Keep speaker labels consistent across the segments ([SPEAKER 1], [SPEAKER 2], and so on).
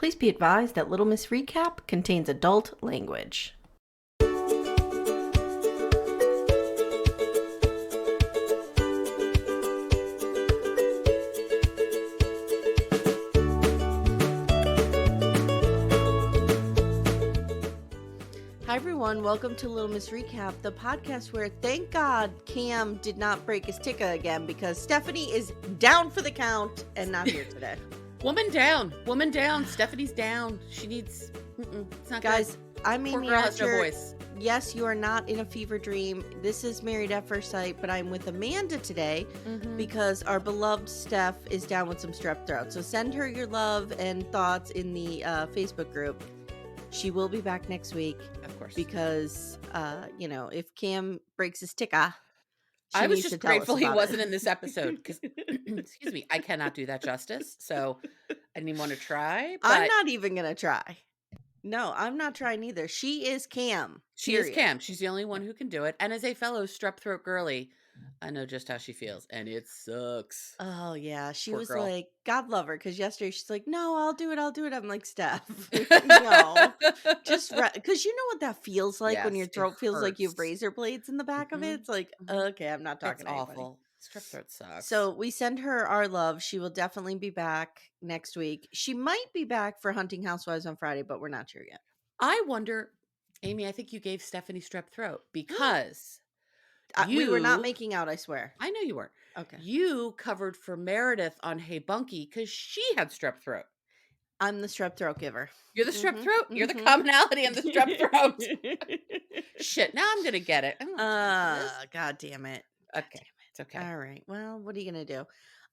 [SPEAKER 1] Please be advised that Little Miss Recap contains adult language. Hi everyone, welcome to Little Miss Recap, the podcast where, thank God, Cam did not break his ticket again because Stephanie is down for the count and not here today.
[SPEAKER 2] Woman down. Stephanie's down. She needs. It's not
[SPEAKER 1] Guys,
[SPEAKER 2] good.
[SPEAKER 1] I'm
[SPEAKER 2] Poor
[SPEAKER 1] Amye.
[SPEAKER 2] girl has no voice.
[SPEAKER 1] Yes, you are not in a fever dream. This is Married at First Sight, but I'm with Amanda today because our beloved Steph is down with some strep throat. So send her your love and thoughts in the Facebook group. She will be back next week.
[SPEAKER 2] Of course.
[SPEAKER 1] Because, if Cam breaks his ticker,
[SPEAKER 2] I was just grateful he wasn't in this episode because, excuse me, I cannot do that justice. So I didn't even want to try. But
[SPEAKER 1] I'm not even going to try. No, I'm not trying either. She is Cam.
[SPEAKER 2] She is Cam. She's the only one who can do it. And as a fellow strep throat girly, I know just how she feels. And it sucks.
[SPEAKER 1] Oh, yeah. She
[SPEAKER 2] Poor
[SPEAKER 1] was
[SPEAKER 2] girl.
[SPEAKER 1] like, God love her. Because yesterday she's like, no, I'll do it. I'm like, Steph. No. Just because you know what that feels like when
[SPEAKER 2] Yes,
[SPEAKER 1] your
[SPEAKER 2] it
[SPEAKER 1] throat feels like you have
[SPEAKER 2] hurts.
[SPEAKER 1] razor blades in the back of it. It's like, okay, I'm not talking
[SPEAKER 2] It's
[SPEAKER 1] to anybody.
[SPEAKER 2] awful. Strep throat sucks.
[SPEAKER 1] So we send her our love. She will definitely be back next week. She might be back for Hunting Housewives on Friday, but we're not sure yet.
[SPEAKER 2] I wonder, Amy, I think you gave Stephanie strep throat because
[SPEAKER 1] we were not making out, I swear.
[SPEAKER 2] I know you were.
[SPEAKER 1] Okay.
[SPEAKER 2] You covered for Meredith on Hey Bunky because she had strep throat.
[SPEAKER 1] I'm the strep throat giver.
[SPEAKER 2] You're the strep throat? You're the commonality in the strep throat. Shit, now I'm going to get it.
[SPEAKER 1] God damn it.
[SPEAKER 2] Okay. It's okay.
[SPEAKER 1] All right. Well, what are you going to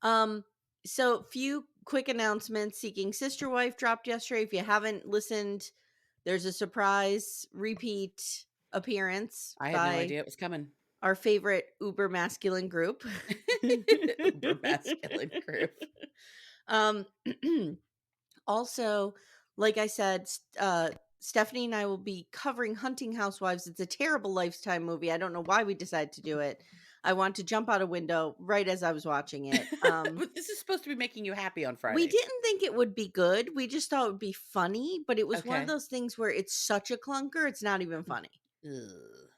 [SPEAKER 1] do? So few quick announcements. Seeking Sister Wife dropped yesterday. If you haven't listened, there's a surprise repeat appearance.
[SPEAKER 2] I had no idea it was coming.
[SPEAKER 1] Our favorite uber masculine group.
[SPEAKER 2] Uber masculine group.
[SPEAKER 1] Also, like I said, Stephanie and I will be covering Hunting Housewives. It's a terrible Lifetime movie. I don't know why we decided to do it. I want to jump out a window right as I was watching it.
[SPEAKER 2] But this is supposed to be making you happy on Friday.
[SPEAKER 1] We didn't think it would be good. We just thought it would be funny, but it was one of those things where it's such a clunker, it's not even funny.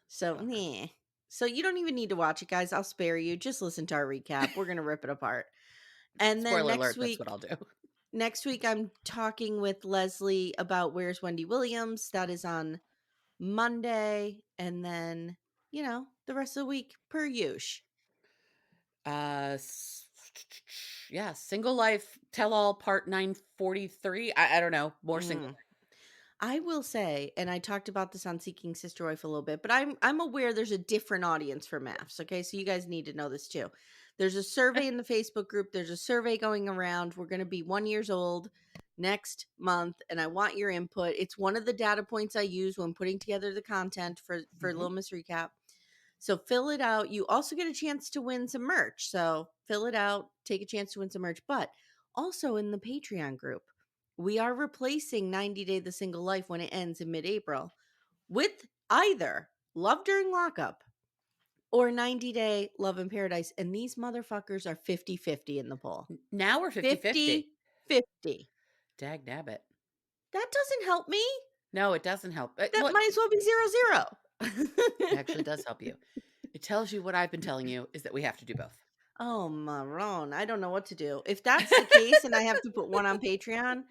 [SPEAKER 1] So, meh. So you don't even need to watch it, guys. I'll spare you. Just listen to our recap. We're going to rip it apart. And then
[SPEAKER 2] Spoiler
[SPEAKER 1] next
[SPEAKER 2] alert,
[SPEAKER 1] week,
[SPEAKER 2] that's what I'll do.
[SPEAKER 1] Next week, I'm talking with Leslie about Where's Wendy Williams. That is on Monday. And then, the rest of the week, per usual.
[SPEAKER 2] Yeah, Single Life Tell All Part 943. I don't know. More single.
[SPEAKER 1] I will say, and I talked about this on Seeking Sister Wife a little bit, but I'm aware there's a different audience for MAFS. Okay, so you guys need to know this too. There's a survey in the Facebook group. There's a survey going around. We're going to be 1 year old next month, and I want your input. It's one of the data points I use when putting together the content for Little Miss Recap. So fill it out. You also get a chance to win some merch. So fill it out. Take a chance to win some merch. But also in the Patreon group, we are replacing 90 Day the Single Life when it ends in mid-April with either Love During Lockup or 90 Day Love in Paradise. And these motherfuckers are 50-50 in the poll.
[SPEAKER 2] Now we're 50-50.
[SPEAKER 1] 50-50.
[SPEAKER 2] Dag nabbit.
[SPEAKER 1] That doesn't help me.
[SPEAKER 2] No, it doesn't help.
[SPEAKER 1] That might as well be 0-0.
[SPEAKER 2] It actually does help you. It tells you what I've been telling you is that we have to do both.
[SPEAKER 1] Oh, Maron. I don't know what to do. If that's the case and I have to put one on Patreon,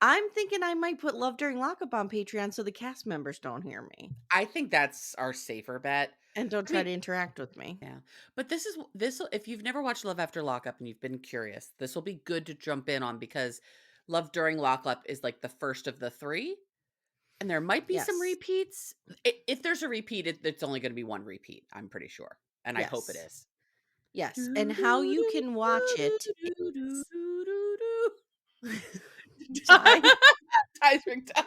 [SPEAKER 1] I'm thinking I might put Love During Lockup on Patreon so the cast members don't hear me.
[SPEAKER 2] I think that's our safer bet.
[SPEAKER 1] And don't try to interact with me.
[SPEAKER 2] Yeah. But this if you've never watched Love After Lockup and you've been curious, this will be good to jump in on because Love During Lockup is like the first of the three. And there might be some repeats. If there's a repeat, it's only going to be one repeat, I'm pretty sure. And I hope it is.
[SPEAKER 1] Yes. And how you can watch it is...
[SPEAKER 2] Ty's ringtone.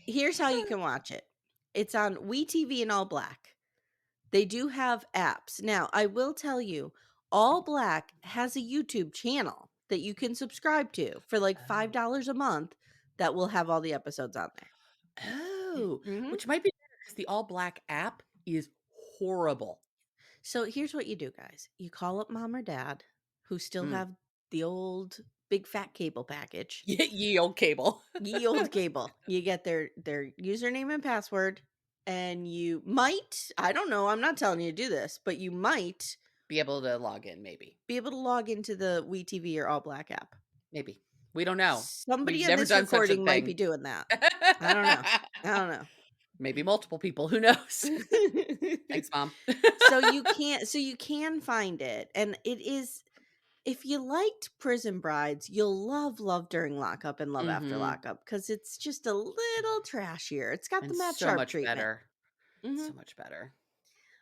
[SPEAKER 1] Here's how you can watch it. It's on WeTV and All Black. They do have apps. Now, I will tell you, All Black has a YouTube channel that you can subscribe to for like $5 a month that will have all the episodes on there.
[SPEAKER 2] Oh, which might be better because the All Black app is horrible.
[SPEAKER 1] So here's what you do, guys. You call up mom or dad who still have the old big fat cable package.
[SPEAKER 2] Ye old cable.
[SPEAKER 1] Ye old cable. You get their username and password, and you might, I don't know, I'm not telling you to do this, but you might
[SPEAKER 2] Be able to log in, maybe.
[SPEAKER 1] be able to log into the WeTV or All Black app.
[SPEAKER 2] Maybe. We don't know.
[SPEAKER 1] Somebody
[SPEAKER 2] We've
[SPEAKER 1] in
[SPEAKER 2] never
[SPEAKER 1] this
[SPEAKER 2] done such a
[SPEAKER 1] recording might
[SPEAKER 2] thing.
[SPEAKER 1] be doing that. I don't know. I don't know.
[SPEAKER 2] Maybe multiple people, who knows? Thanks, mom.
[SPEAKER 1] So you can find it, and it is, if you liked Prison Brides, you'll love During Lockup and Love After
[SPEAKER 2] Mhm.
[SPEAKER 1] Lockup because it's just a little trashier. It's got the
[SPEAKER 2] And
[SPEAKER 1] Matt
[SPEAKER 2] so
[SPEAKER 1] Sharp
[SPEAKER 2] much
[SPEAKER 1] treatment.
[SPEAKER 2] better.
[SPEAKER 1] Mhm.
[SPEAKER 2] So much better.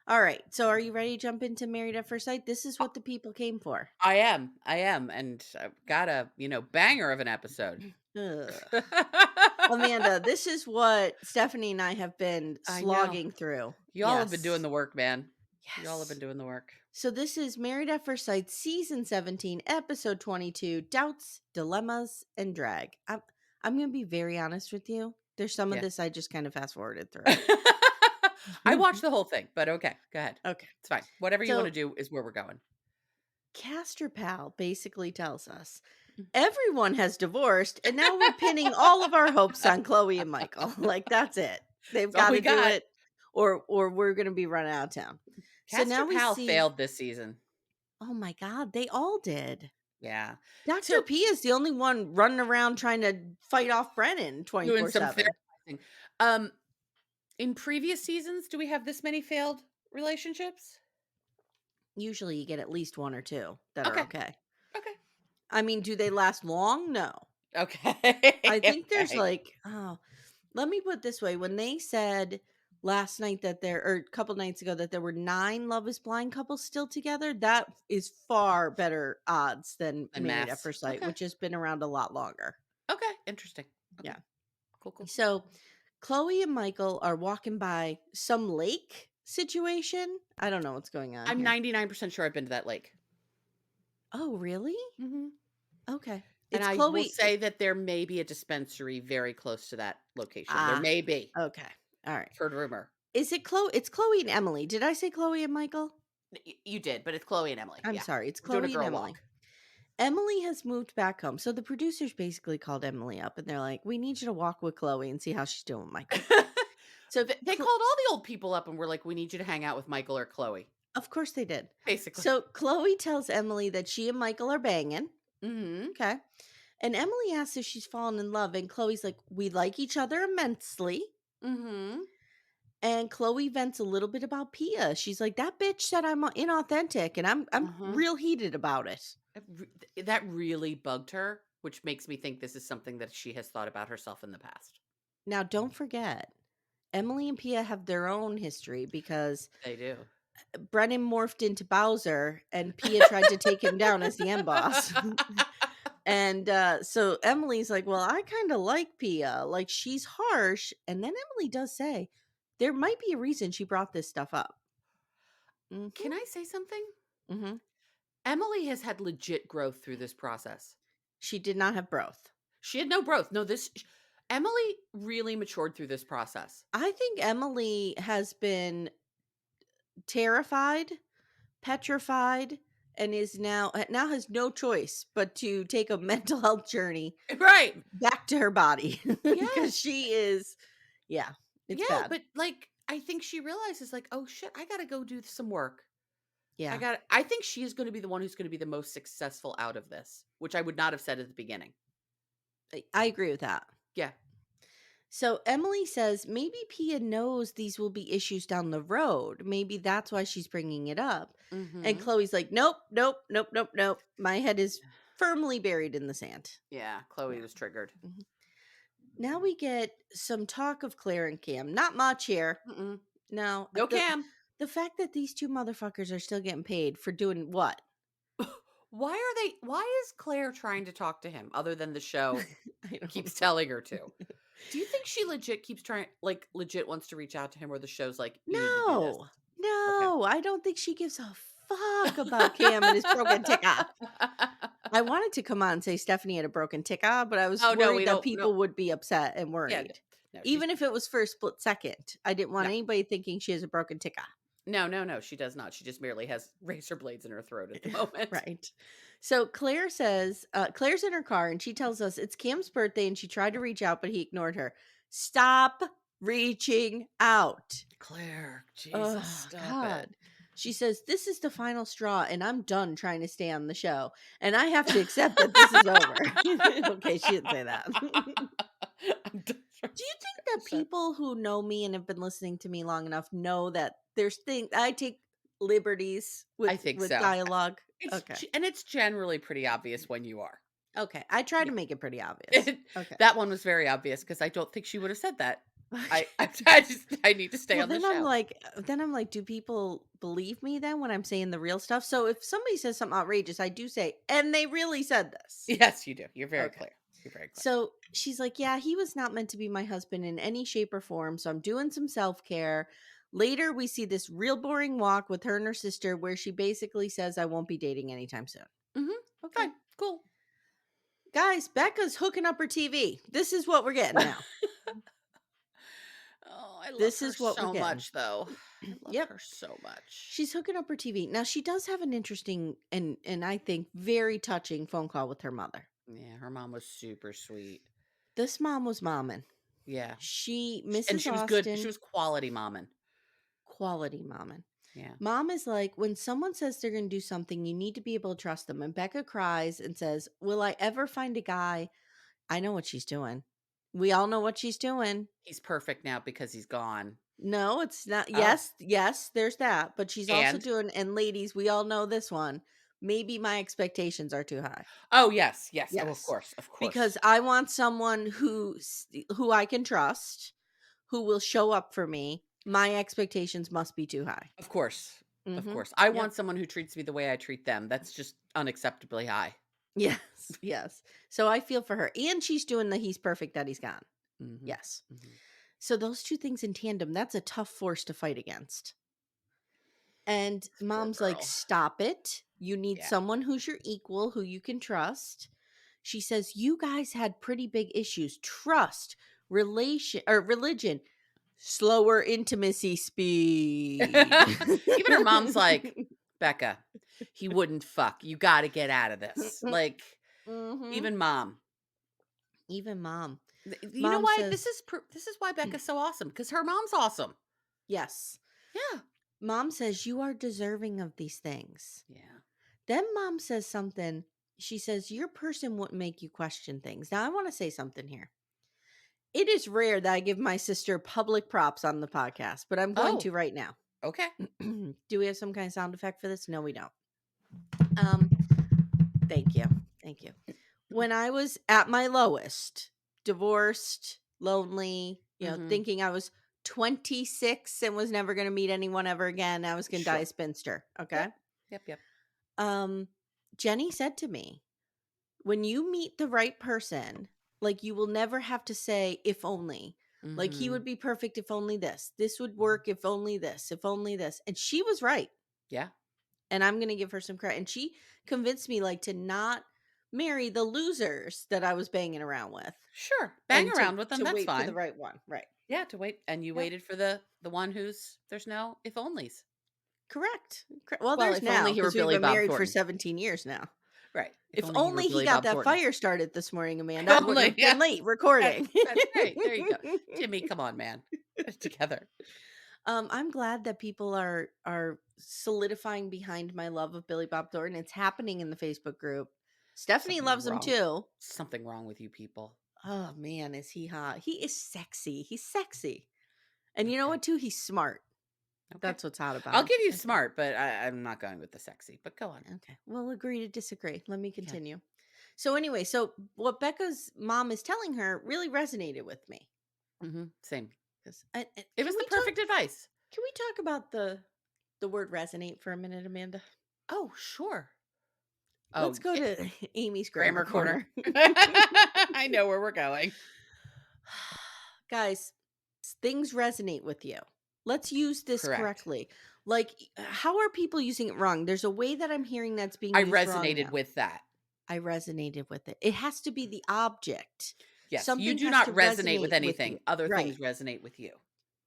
[SPEAKER 1] All right. So are you ready to jump into Married at First Sight? This is
[SPEAKER 2] Uh,
[SPEAKER 1] what the people came for.
[SPEAKER 2] I am, and I've got a, banger of an episode.
[SPEAKER 1] Ugh. Amanda, this is what Stephanie and I have been
[SPEAKER 2] I know.
[SPEAKER 1] slogging through.
[SPEAKER 2] Y'all have been doing
[SPEAKER 1] Yes.
[SPEAKER 2] the work, man. Y'all have been
[SPEAKER 1] Yes.
[SPEAKER 2] doing the work.
[SPEAKER 1] So this is Married at First Sight season 17, episode 22, Doubts, Dilemmas, and Drag. I'm going to be very honest with you. There's some of
[SPEAKER 2] Yeah.
[SPEAKER 1] this I just kind of fast forwarded through.
[SPEAKER 2] I watched the whole thing, but okay, go ahead.
[SPEAKER 1] Okay.
[SPEAKER 2] It's fine. Whatever you wanna
[SPEAKER 1] So
[SPEAKER 2] do is where we're going.
[SPEAKER 1] Castor Pal basically tells us
[SPEAKER 2] Mm.
[SPEAKER 1] everyone has divorced, and now we're pinning all of our hopes on Chloe and Michael. Like that's it. They've
[SPEAKER 2] That's all
[SPEAKER 1] got
[SPEAKER 2] we
[SPEAKER 1] to do
[SPEAKER 2] got.
[SPEAKER 1] it, or we're going to be running out of town. So
[SPEAKER 2] Castor
[SPEAKER 1] now we
[SPEAKER 2] Pal
[SPEAKER 1] see,
[SPEAKER 2] failed this season.
[SPEAKER 1] oh my God, they all did.
[SPEAKER 2] Yeah.
[SPEAKER 1] Dr.
[SPEAKER 2] So,
[SPEAKER 1] P is the only one running around trying to fight off Brennan
[SPEAKER 2] doing some
[SPEAKER 1] 24/7.
[SPEAKER 2] therapizing. Um, in previous seasons, do we have this many failed relationships?
[SPEAKER 1] Usually you get at least one or two that are
[SPEAKER 2] Okay.
[SPEAKER 1] okay.
[SPEAKER 2] Okay.
[SPEAKER 1] I mean, do they last long? No. I
[SPEAKER 2] Okay.
[SPEAKER 1] think there's
[SPEAKER 2] Okay.
[SPEAKER 1] like, oh, let me put it this way. When they said last night that there, or a couple nights ago, that there were 9 Love is Blind couples still together, that is far better odds than
[SPEAKER 2] And
[SPEAKER 1] Married at
[SPEAKER 2] MAFS.
[SPEAKER 1] First Sight,
[SPEAKER 2] Okay.
[SPEAKER 1] which has been around a lot longer.
[SPEAKER 2] Okay. Interesting. Okay.
[SPEAKER 1] Yeah.
[SPEAKER 2] Cool, cool.
[SPEAKER 1] So Chloe and Michael are walking by some lake situation. I don't know what's going on
[SPEAKER 2] I'm
[SPEAKER 1] here.
[SPEAKER 2] 99% sure I've been to that lake.
[SPEAKER 1] Oh, really?
[SPEAKER 2] Mhm.
[SPEAKER 1] Okay.
[SPEAKER 2] And
[SPEAKER 1] It's
[SPEAKER 2] I will
[SPEAKER 1] Chloe.
[SPEAKER 2] say that there may be a dispensary very close to that location. There
[SPEAKER 1] Ah,
[SPEAKER 2] may be.
[SPEAKER 1] okay. All right.
[SPEAKER 2] I've heard rumor.
[SPEAKER 1] Is it Chloe? It's Chloe and Emily. Did I say Chloe and Michael?
[SPEAKER 2] You did, but it's Chloe and Emily.
[SPEAKER 1] I'm
[SPEAKER 2] Yeah.
[SPEAKER 1] sorry. It's
[SPEAKER 2] We're doing a
[SPEAKER 1] Chloe and
[SPEAKER 2] girl
[SPEAKER 1] Emily.
[SPEAKER 2] walk.
[SPEAKER 1] Emily has moved back home. So the producers basically called Emily up and they're like, we need you to walk with Chloe and see how she's doing with Michael. So,
[SPEAKER 2] They called all the old people up and were like, "We need you to hang out with Michael or Chloe."
[SPEAKER 1] of course they did.
[SPEAKER 2] Basically.
[SPEAKER 1] So Chloe tells Emily that she and Michael are banging.
[SPEAKER 2] Mhm.
[SPEAKER 1] Okay. And Emily asks if she's fallen in love. And Chloe's like, we like each other immensely.
[SPEAKER 2] Mhm.
[SPEAKER 1] And Chloe vents a little bit about Pia. She's like, that bitch said I'm inauthentic, and I'm
[SPEAKER 2] Uh-huh.
[SPEAKER 1] real heated about it.
[SPEAKER 2] That really bugged her, which makes me think this is something that she has thought about herself in the past.
[SPEAKER 1] Now, don't forget, Emily and Pia have their own history because
[SPEAKER 2] They do.
[SPEAKER 1] Brennan morphed into Bowser and Pia tried to take him down as the end boss. And so Emily's like, well, I kind of like Pia. Like, she's harsh. And then Emily does say, there might be a reason she brought this stuff up.
[SPEAKER 2] Can I say something?
[SPEAKER 1] Mm-hmm.
[SPEAKER 2] Emily has had legit growth through this process.
[SPEAKER 1] She did not have growth.
[SPEAKER 2] She had no growth. No, Emily really matured through this process.
[SPEAKER 1] I think Emily has been terrified, petrified, and is now has no choice but to take a mental health journey
[SPEAKER 2] Right.
[SPEAKER 1] back to her body because
[SPEAKER 2] Yes.
[SPEAKER 1] she is, yeah, it's
[SPEAKER 2] Yeah,
[SPEAKER 1] bad.
[SPEAKER 2] but like I think she realizes like, "Oh shit, I got to go do some work."
[SPEAKER 1] Yeah,
[SPEAKER 2] I think she is going to be the one who's going to be the most successful out of this, which I would not have said at the beginning.
[SPEAKER 1] I agree with that.
[SPEAKER 2] Yeah.
[SPEAKER 1] So Emily says maybe Pia knows these will be issues down the road. Maybe that's why she's bringing it up. And
[SPEAKER 2] Mhm.
[SPEAKER 1] Chloe's like, nope, nope, nope, nope, nope. My head is firmly buried in the sand.
[SPEAKER 2] Yeah, Chloe
[SPEAKER 1] Yeah.
[SPEAKER 2] was triggered.
[SPEAKER 1] Mhm. Now we get some talk of Claire and Cam. Not much here.
[SPEAKER 2] Mm-mm.
[SPEAKER 1] No,
[SPEAKER 2] No Cam.
[SPEAKER 1] the fact that these two motherfuckers are still getting paid for doing what?
[SPEAKER 2] Why is Claire trying to talk to him other than the show
[SPEAKER 1] I don't
[SPEAKER 2] keeps
[SPEAKER 1] know.
[SPEAKER 2] telling her to? Do you think she legit keeps trying, like legit wants to reach out to him, or the show's like, you need to do this?
[SPEAKER 1] No,
[SPEAKER 2] Okay.
[SPEAKER 1] no, I don't think she gives a fuck about Cam and his broken ticker. I wanted to come on and say Stephanie had a broken ticker, but I was
[SPEAKER 2] Oh no, we
[SPEAKER 1] worried that
[SPEAKER 2] don't. No.
[SPEAKER 1] people would be upset and
[SPEAKER 2] Yeah.
[SPEAKER 1] worried.
[SPEAKER 2] No, she's
[SPEAKER 1] Even if it was for a split second, I didn't want
[SPEAKER 2] no.
[SPEAKER 1] anybody thinking she has a broken ticker.
[SPEAKER 2] No, no, no, she does not. She just merely has razor blades in her throat at the moment.
[SPEAKER 1] Right. So Claire says, Claire's in her car and she tells us it's Cam's birthday and she tried to reach out, but he ignored her. Stop reaching out.
[SPEAKER 2] Claire, Jesus,
[SPEAKER 1] Oh,
[SPEAKER 2] stop it.
[SPEAKER 1] God. She says, this is the final straw and I'm done trying to stay on the show. And I have to accept that this is over. Okay, she didn't say that.
[SPEAKER 2] I'm done trying
[SPEAKER 1] Do you
[SPEAKER 2] to
[SPEAKER 1] think
[SPEAKER 2] stay on
[SPEAKER 1] that
[SPEAKER 2] the show.
[SPEAKER 1] people who know me and have been listening to me long enough know that there's things I take liberties
[SPEAKER 2] I think
[SPEAKER 1] with
[SPEAKER 2] so.
[SPEAKER 1] dialogue? Okay.
[SPEAKER 2] And it's generally pretty obvious when you are.
[SPEAKER 1] Okay. I try to
[SPEAKER 2] Yeah.
[SPEAKER 1] make it pretty obvious. Okay.
[SPEAKER 2] That one was very obvious because I don't think she would have said that. I need to stay
[SPEAKER 1] Well,
[SPEAKER 2] on the show.
[SPEAKER 1] then I'm like, do people believe me then when I'm saying the real stuff? So if somebody says something outrageous, I do say, and they really said this.
[SPEAKER 2] Yes, you do. You're very
[SPEAKER 1] Okay.
[SPEAKER 2] clear. You're very clear.
[SPEAKER 1] So she's like, yeah, he was not meant to be my husband in any shape or form. So I'm doing some self care. Later, we see this real boring walk with her and her sister where she basically says, I won't be dating anytime soon.
[SPEAKER 2] Mhm.
[SPEAKER 1] Okay.
[SPEAKER 2] Fine. Cool.
[SPEAKER 1] Guys, Becca's hooking up her TV. This is what we're getting now.
[SPEAKER 2] Oh, I love
[SPEAKER 1] This
[SPEAKER 2] her
[SPEAKER 1] is what we're
[SPEAKER 2] so
[SPEAKER 1] getting.
[SPEAKER 2] much, though. I love
[SPEAKER 1] Yep.
[SPEAKER 2] her so much.
[SPEAKER 1] She's hooking up her TV. Now she does have an interesting and I think very touching phone call with her mother.
[SPEAKER 2] Yeah, her mom was super sweet.
[SPEAKER 1] This mom was momming.
[SPEAKER 2] Yeah.
[SPEAKER 1] She
[SPEAKER 2] And
[SPEAKER 1] Mrs.
[SPEAKER 2] she was good. She
[SPEAKER 1] Austin,
[SPEAKER 2] was quality momming.
[SPEAKER 1] quality momming.
[SPEAKER 2] Yeah.
[SPEAKER 1] Mom is like, when someone says they're going to do something, you need to be able to trust them. And Becca cries and says, will I ever find a guy? I know what she's doing. We all know what she's doing.
[SPEAKER 2] He's perfect now because he's gone.
[SPEAKER 1] No, it's not.
[SPEAKER 2] Oh,
[SPEAKER 1] Yes, there's that. But she's also
[SPEAKER 2] and
[SPEAKER 1] doing, and ladies, we all know this one. Maybe my expectations are too high.
[SPEAKER 2] oh, yes, yes. Oh, of
[SPEAKER 1] Yes.
[SPEAKER 2] course, of
[SPEAKER 1] Because
[SPEAKER 2] course,
[SPEAKER 1] I want someone who I can trust, who will show up for me. My expectations must be too high.
[SPEAKER 2] of course, of
[SPEAKER 1] Mhm.
[SPEAKER 2] course. I
[SPEAKER 1] Yep.
[SPEAKER 2] want someone who treats me the way I treat them. That's just unacceptably high.
[SPEAKER 1] Yes. Yes. So I feel for her. And she's doing the he's perfect that he's gone.
[SPEAKER 2] Hmm.
[SPEAKER 1] Yes.
[SPEAKER 2] Hmm.
[SPEAKER 1] So those two things in tandem, that's a tough force to fight against. And
[SPEAKER 2] Poor
[SPEAKER 1] mom's like,
[SPEAKER 2] girl.
[SPEAKER 1] stop it. You need
[SPEAKER 2] Yeah.
[SPEAKER 1] someone who's your equal, who you can trust. She says, you guys had pretty big issues. Trust, religion, slower intimacy speed.
[SPEAKER 2] Even her mom's like, Becca, he wouldn't fuck. You got to get out of this. Like,
[SPEAKER 1] Hmm.
[SPEAKER 2] even mom.
[SPEAKER 1] Even mom.
[SPEAKER 2] You know
[SPEAKER 1] Mom
[SPEAKER 2] why
[SPEAKER 1] says,
[SPEAKER 2] this is why Becca's so awesome, because her mom's awesome.
[SPEAKER 1] yes.
[SPEAKER 2] Yeah.
[SPEAKER 1] Mom says, you are deserving of these things.
[SPEAKER 2] Yeah.
[SPEAKER 1] Then mom says something. She says, your person wouldn't make you question things. Now, I want to say something here. It is rare that I give my sister public props on the podcast, but I'm going
[SPEAKER 2] Oh,
[SPEAKER 1] to right now.
[SPEAKER 2] okay.
[SPEAKER 1] Do we have some kind of sound effect for this? No, we don't. Um, thank you. Thank you. When I was at my lowest, divorced, lonely,
[SPEAKER 2] Hmm.
[SPEAKER 1] thinking I was 26 and was never going to meet anyone ever again, I was going to die a
[SPEAKER 2] Sure.
[SPEAKER 1] spinster. Okay.
[SPEAKER 2] Yep. Yep. Yep.
[SPEAKER 1] Um, Jenny said to me, when you meet the right person, like you will never have to say, if only. Like he would
[SPEAKER 2] Hmm.
[SPEAKER 1] be perfect if only this would work if only this, if only this. And she was right.
[SPEAKER 2] Yeah.
[SPEAKER 1] And I'm going to give her some credit. And she convinced me like to not marry the losers that I was banging around with
[SPEAKER 2] Sure. Bang
[SPEAKER 1] and
[SPEAKER 2] around with them.
[SPEAKER 1] to
[SPEAKER 2] That's
[SPEAKER 1] wait for the
[SPEAKER 2] fine.
[SPEAKER 1] right one. Right.
[SPEAKER 2] Yeah. To wait, and you
[SPEAKER 1] Yep.
[SPEAKER 2] waited for the one who's there's no if onlys.
[SPEAKER 1] Correct. Well,
[SPEAKER 2] Well,
[SPEAKER 1] there's
[SPEAKER 2] if
[SPEAKER 1] now
[SPEAKER 2] only he were
[SPEAKER 1] because we've
[SPEAKER 2] Billy
[SPEAKER 1] been
[SPEAKER 2] Bob
[SPEAKER 1] married for
[SPEAKER 2] Thornton.
[SPEAKER 1] 17 years now.
[SPEAKER 2] Right. If
[SPEAKER 1] If
[SPEAKER 2] only he were
[SPEAKER 1] only he
[SPEAKER 2] Billy
[SPEAKER 1] got
[SPEAKER 2] Bob
[SPEAKER 1] that
[SPEAKER 2] Thornton.
[SPEAKER 1] fire started this morning,
[SPEAKER 2] If
[SPEAKER 1] Amanda, I wouldn't
[SPEAKER 2] only.
[SPEAKER 1] have
[SPEAKER 2] Yeah.
[SPEAKER 1] been late recording.
[SPEAKER 2] That's right. There you go, Timmy. Come on, man. Together.
[SPEAKER 1] I'm glad that people are solidifying behind my love of Billy Bob Thornton. It's happening in the Facebook group. Stephanie
[SPEAKER 2] Something's
[SPEAKER 1] loves him
[SPEAKER 2] wrong.
[SPEAKER 1] too.
[SPEAKER 2] Something wrong with you people.
[SPEAKER 1] Oh man, is he hot? He is sexy. He's sexy. And you know
[SPEAKER 2] Okay.
[SPEAKER 1] what too? He's smart.
[SPEAKER 2] Okay.
[SPEAKER 1] That's what's hot about
[SPEAKER 2] I'll
[SPEAKER 1] him.
[SPEAKER 2] give you
[SPEAKER 1] Okay.
[SPEAKER 2] smart, but I'm not going with the sexy. But go on.
[SPEAKER 1] Okay. We'll agree to disagree. Let me
[SPEAKER 2] Yeah.
[SPEAKER 1] continue. So anyway, so what Becca's mom is telling her really resonated with me.
[SPEAKER 2] Same.
[SPEAKER 1] Because
[SPEAKER 2] It was the perfect advice.
[SPEAKER 1] can we talk about the word resonate for a minute, Amanda?
[SPEAKER 2] Oh, sure. Oh,
[SPEAKER 1] Let's go to Amy's grammar
[SPEAKER 2] grammar corner.
[SPEAKER 1] corner.
[SPEAKER 2] I know where we're going.
[SPEAKER 1] Guys, things resonate with you. Let's use this
[SPEAKER 2] Correct.
[SPEAKER 1] correctly. Like, how are people using it wrong? There's a way that I'm hearing that's being
[SPEAKER 2] I
[SPEAKER 1] used wrong
[SPEAKER 2] resonated
[SPEAKER 1] now.
[SPEAKER 2] with that.
[SPEAKER 1] I resonated with it. It has to be the object.
[SPEAKER 2] Yes, you
[SPEAKER 1] Something
[SPEAKER 2] do
[SPEAKER 1] has
[SPEAKER 2] not
[SPEAKER 1] to
[SPEAKER 2] resonate with
[SPEAKER 1] resonate with
[SPEAKER 2] anything.
[SPEAKER 1] you.
[SPEAKER 2] Other
[SPEAKER 1] Right.
[SPEAKER 2] things resonate with you.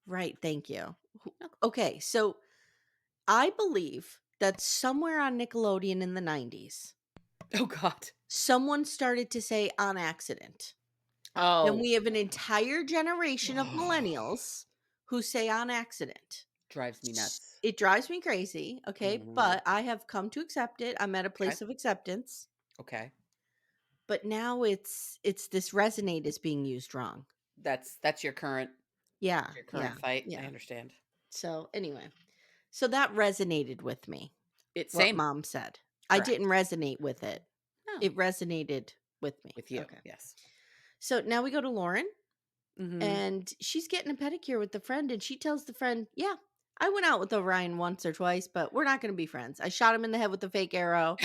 [SPEAKER 1] Right. Thank you.
[SPEAKER 2] Okay.
[SPEAKER 1] Okay. So I believe that somewhere on Nickelodeon in the 90s,
[SPEAKER 2] Oh god.
[SPEAKER 1] Someone started to say on accident. And
[SPEAKER 2] Oh.
[SPEAKER 1] we have an entire generation of millennials who say on accident.
[SPEAKER 2] Drives me nuts.
[SPEAKER 1] It drives me crazy, okay?
[SPEAKER 2] Mhm.
[SPEAKER 1] But I have come to accept it. I'm at a
[SPEAKER 2] Okay.
[SPEAKER 1] place of acceptance.
[SPEAKER 2] Okay.
[SPEAKER 1] But now it's this resonate is being used wrong.
[SPEAKER 2] That's
[SPEAKER 1] Yeah,
[SPEAKER 2] your current
[SPEAKER 1] yeah,
[SPEAKER 2] fight. I
[SPEAKER 1] yeah.
[SPEAKER 2] understand.
[SPEAKER 1] So anyway, so that resonated with me,
[SPEAKER 2] It
[SPEAKER 1] what
[SPEAKER 2] same.
[SPEAKER 1] mom said. I didn't
[SPEAKER 2] Correct.
[SPEAKER 1] resonate with it.
[SPEAKER 2] No.
[SPEAKER 1] It resonated with me.
[SPEAKER 2] With you.
[SPEAKER 1] Okay.
[SPEAKER 2] Yes.
[SPEAKER 1] So now we go to Lauren.
[SPEAKER 2] Mhm.
[SPEAKER 1] And she's getting a pedicure with the friend, and she tells the friend, "Yeah, I went out with Orion once or twice, but we're not going to be friends. I shot him in the head with a fake arrow.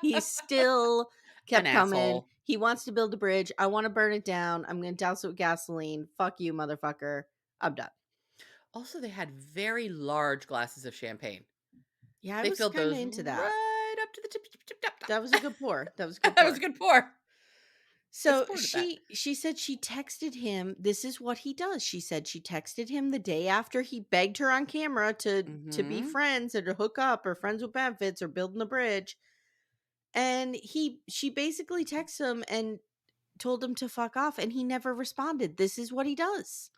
[SPEAKER 1] He still
[SPEAKER 2] An
[SPEAKER 1] kept coming.
[SPEAKER 2] asshole.
[SPEAKER 1] He wants to build a bridge. I want to burn it down. I'm going to douse it with gasoline. Fuck you, motherfucker. I'm done."
[SPEAKER 2] Also, they had very large glasses of champagne.
[SPEAKER 1] Yeah, I
[SPEAKER 2] They
[SPEAKER 1] was
[SPEAKER 2] filled
[SPEAKER 1] kind of
[SPEAKER 2] those
[SPEAKER 1] into that.
[SPEAKER 2] right up to the tip.
[SPEAKER 1] That was a good pour. That was a good
[SPEAKER 2] That was a
[SPEAKER 1] pour.
[SPEAKER 2] good pour. I
[SPEAKER 1] So
[SPEAKER 2] supported that.
[SPEAKER 1] she said she texted him. This is what he does. She said she texted him the day after he begged her on camera to be
[SPEAKER 2] Mhm.
[SPEAKER 1] friends or to hook up or friends with benefits or building a bridge. And she basically texted him and told him to fuck off, and he never responded. This is what he does.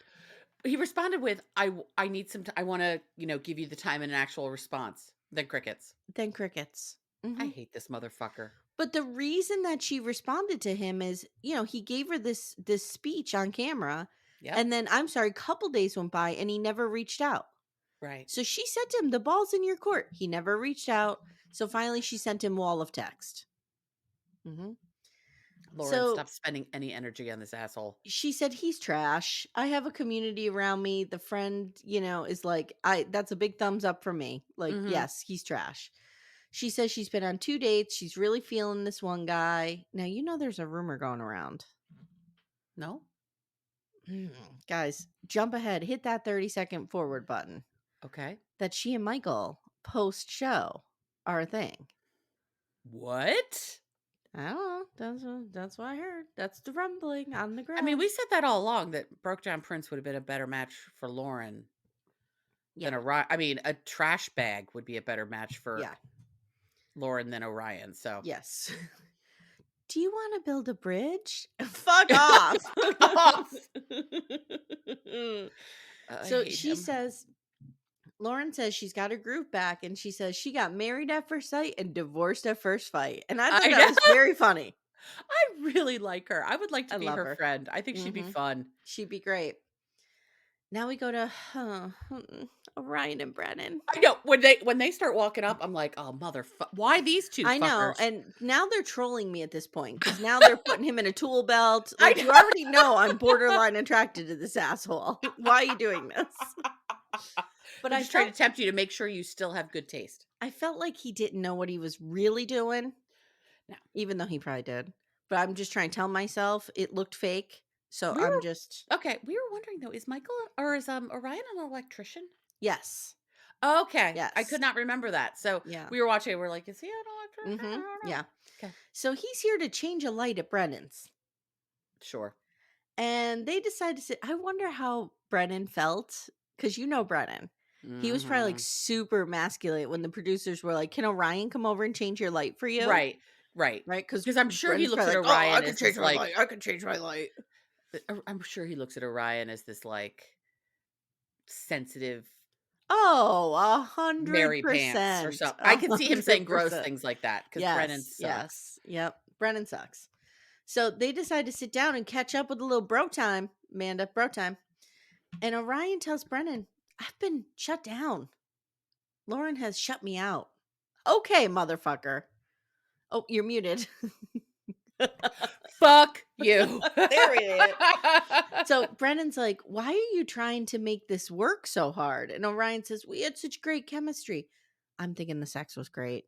[SPEAKER 2] He responded with, I need some I wanna, give you the time and an actual response." Then crickets.
[SPEAKER 1] Then crickets.
[SPEAKER 2] I
[SPEAKER 1] Mhm.
[SPEAKER 2] hate this motherfucker.
[SPEAKER 1] But the reason that she responded to him is, he gave her this speech on camera,
[SPEAKER 2] Yep.
[SPEAKER 1] and then I'm sorry, couple days went by and he never reached out.
[SPEAKER 2] Right.
[SPEAKER 1] So she said to him, "The ball's in your court." He never reached out. So finally, she sent him wall of text. Mhm.
[SPEAKER 2] Lauren,
[SPEAKER 1] So
[SPEAKER 2] stop spending any energy on this asshole.
[SPEAKER 1] she said, "He's trash. I have a community around me. The friend, is like, that's a big thumbs up for me. Like,
[SPEAKER 2] Mhm.
[SPEAKER 1] yes, he's trash." She says she's been on 2 dates. She's really feeling this one guy. Now, there's a rumor going around.
[SPEAKER 2] No?
[SPEAKER 1] Mm, Guys, jump ahead, hit that 30-second forward button.
[SPEAKER 2] Okay.
[SPEAKER 1] That she and Michael post show are a thing.
[SPEAKER 2] What?
[SPEAKER 1] I don't know. That's what I heard. That's the rumbling on the
[SPEAKER 2] I mean, we
[SPEAKER 1] ground.
[SPEAKER 2] said that all along that Broke Down Prince would have been a better match for Lauren
[SPEAKER 1] Yeah.
[SPEAKER 2] than Orion. I mean, a trash bag would be a better match for
[SPEAKER 1] Yeah.
[SPEAKER 2] Lauren than Orion. So
[SPEAKER 1] Yes. Do you want to build a bridge? Fuck off.
[SPEAKER 2] off. I
[SPEAKER 1] So
[SPEAKER 2] hate
[SPEAKER 1] she
[SPEAKER 2] him.
[SPEAKER 1] says, Lauren says she's got her groove back, and she says she got married at first sight and divorced at first fight. And I thought
[SPEAKER 2] I
[SPEAKER 1] that
[SPEAKER 2] know.
[SPEAKER 1] was very funny.
[SPEAKER 2] I really like her. I would like to
[SPEAKER 1] I
[SPEAKER 2] be
[SPEAKER 1] love
[SPEAKER 2] her
[SPEAKER 1] her.
[SPEAKER 2] friend. I think she'd be
[SPEAKER 1] Hmm.
[SPEAKER 2] fun.
[SPEAKER 1] She'd be great. Now we go to Orion and Brennan.
[SPEAKER 2] I know when they start walking up, I'm like, oh why these two
[SPEAKER 1] I know,
[SPEAKER 2] fuckers?
[SPEAKER 1] and now they're trolling me at this point because now they're putting him in a tool belt.
[SPEAKER 2] I
[SPEAKER 1] Like, you already know I'm borderline attracted to this asshole. Why are you doing this?
[SPEAKER 2] know.
[SPEAKER 1] But
[SPEAKER 2] They're just trying to tempt you to make sure you still have good taste.
[SPEAKER 1] I felt like he didn't know what he was really doing,
[SPEAKER 2] No.
[SPEAKER 1] even though he probably did. But I'm just trying to tell myself it looked fake. So
[SPEAKER 2] We
[SPEAKER 1] I'm
[SPEAKER 2] were
[SPEAKER 1] just
[SPEAKER 2] okay. We were wondering though, is Michael or is Orion an electrician?
[SPEAKER 1] yes.
[SPEAKER 2] Okay, I
[SPEAKER 1] Yes.
[SPEAKER 2] could not remember that. So
[SPEAKER 1] Yeah.
[SPEAKER 2] we were watching. We're like, is he an electrician? I
[SPEAKER 1] Mhm.
[SPEAKER 2] don't know.
[SPEAKER 1] Yeah.
[SPEAKER 2] Okay,
[SPEAKER 1] So he's here to change a light at Brennan's.
[SPEAKER 2] sure.
[SPEAKER 1] And they decided to sit. I wonder how Brennan felt, because Brennan. He was probably like
[SPEAKER 2] Hmm.
[SPEAKER 1] super emasculate when the producers were like, "Can Orion come over and change your light for you?"
[SPEAKER 2] Right, right.
[SPEAKER 1] Right? Because
[SPEAKER 2] Because I'm sure he
[SPEAKER 1] Brennan's
[SPEAKER 2] looks
[SPEAKER 1] probably
[SPEAKER 2] at
[SPEAKER 1] like, "Oh, I
[SPEAKER 2] Orion
[SPEAKER 1] can
[SPEAKER 2] as
[SPEAKER 1] change
[SPEAKER 2] this
[SPEAKER 1] my
[SPEAKER 2] like.
[SPEAKER 1] light. I can change my light."
[SPEAKER 2] I'm sure he looks at Orion as this like sensitive
[SPEAKER 1] Oh, a hundred
[SPEAKER 2] Mary Pants or
[SPEAKER 1] percent,
[SPEAKER 2] something. I
[SPEAKER 1] a
[SPEAKER 2] can see him saying
[SPEAKER 1] hundred
[SPEAKER 2] gross
[SPEAKER 1] percent.
[SPEAKER 2] things like that because Brennan
[SPEAKER 1] Yes,
[SPEAKER 2] sucks.
[SPEAKER 1] yes, yep. Brennan sucks. So they decide to sit down and catch up with a little bro time, Amanda, bro time. And Orion tells Brennan, "I've been shut down. Lauren has shut me out." Okay, motherfucker. Oh, you're muted.
[SPEAKER 2] Fuck you.
[SPEAKER 1] There it is. So Brennan's like, "Why are you trying to make this work so hard?" And Orion says, "We had such great chemistry." I'm thinking the sex was great.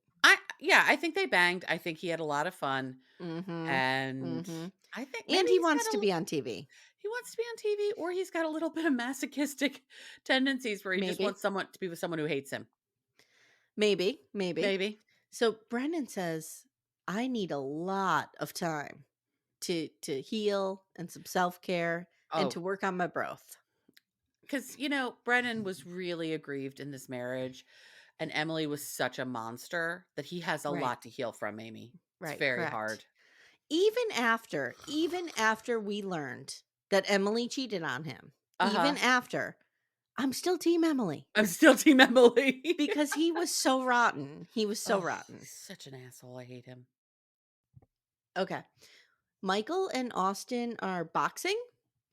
[SPEAKER 2] I think they banged. I think he had a lot of fun,
[SPEAKER 1] Mm-hmm.
[SPEAKER 2] and
[SPEAKER 1] Mm-hmm.
[SPEAKER 2] I think
[SPEAKER 1] And
[SPEAKER 2] maybe
[SPEAKER 1] he wants to be on TV.
[SPEAKER 2] he wants to be on TV, or he's got a little bit of masochistic tendencies where he just
[SPEAKER 1] Maybe.
[SPEAKER 2] wants someone to be with someone who hates him.
[SPEAKER 1] Maybe. Maybe.
[SPEAKER 2] Maybe.
[SPEAKER 1] So Brennan says, "I need a lot of time to heal and some self-care and
[SPEAKER 2] Oh,
[SPEAKER 1] to work on my growth."
[SPEAKER 2] because Brennan was really aggrieved in this marriage, and Emily was such a monster that he has a
[SPEAKER 1] Right.
[SPEAKER 2] lot to heal from, Amy. It's
[SPEAKER 1] Right.
[SPEAKER 2] very
[SPEAKER 1] Correct.
[SPEAKER 2] hard.
[SPEAKER 1] Even after we learned that Emily cheated on him,
[SPEAKER 2] Uh-huh.
[SPEAKER 1] even after, I'm still team Emily
[SPEAKER 2] I'm still team Emily.
[SPEAKER 1] because he was so rotten. He was so
[SPEAKER 2] Oh,
[SPEAKER 1] rotten.
[SPEAKER 2] he's such an asshole. I hate him.
[SPEAKER 1] Okay. Michael and Austin are boxing.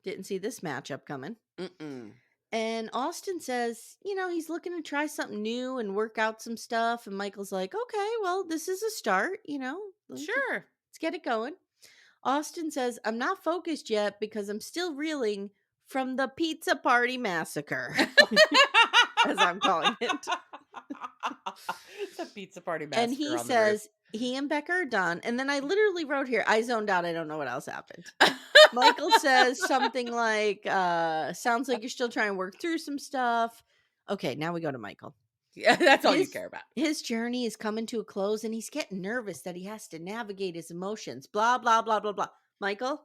[SPEAKER 1] Didn't see this matchup coming.
[SPEAKER 2] Mm-mm.
[SPEAKER 1] And Austin says, he's looking to try something new and work out some stuff. And Michael's like, okay, well, this is a start,
[SPEAKER 2] Sure.
[SPEAKER 1] let's get it going. Austin says, I'm not focused yet because I'm still reeling from the pizza party massacre, as I'm calling it.
[SPEAKER 2] The pizza party
[SPEAKER 1] And
[SPEAKER 2] massacre
[SPEAKER 1] he
[SPEAKER 2] on the roof.
[SPEAKER 1] says he and Becca are done. And then I literally wrote here, I zoned out. I don't know what else happened. Michael says something like, sounds like you're still trying to work through some stuff. Okay, now we go to Michael.
[SPEAKER 2] Yeah, that's all you
[SPEAKER 1] His
[SPEAKER 2] care about.
[SPEAKER 1] his journey is coming to a close and he's getting nervous that he has to navigate his emotions. Blah blah blah blah blah. Michael,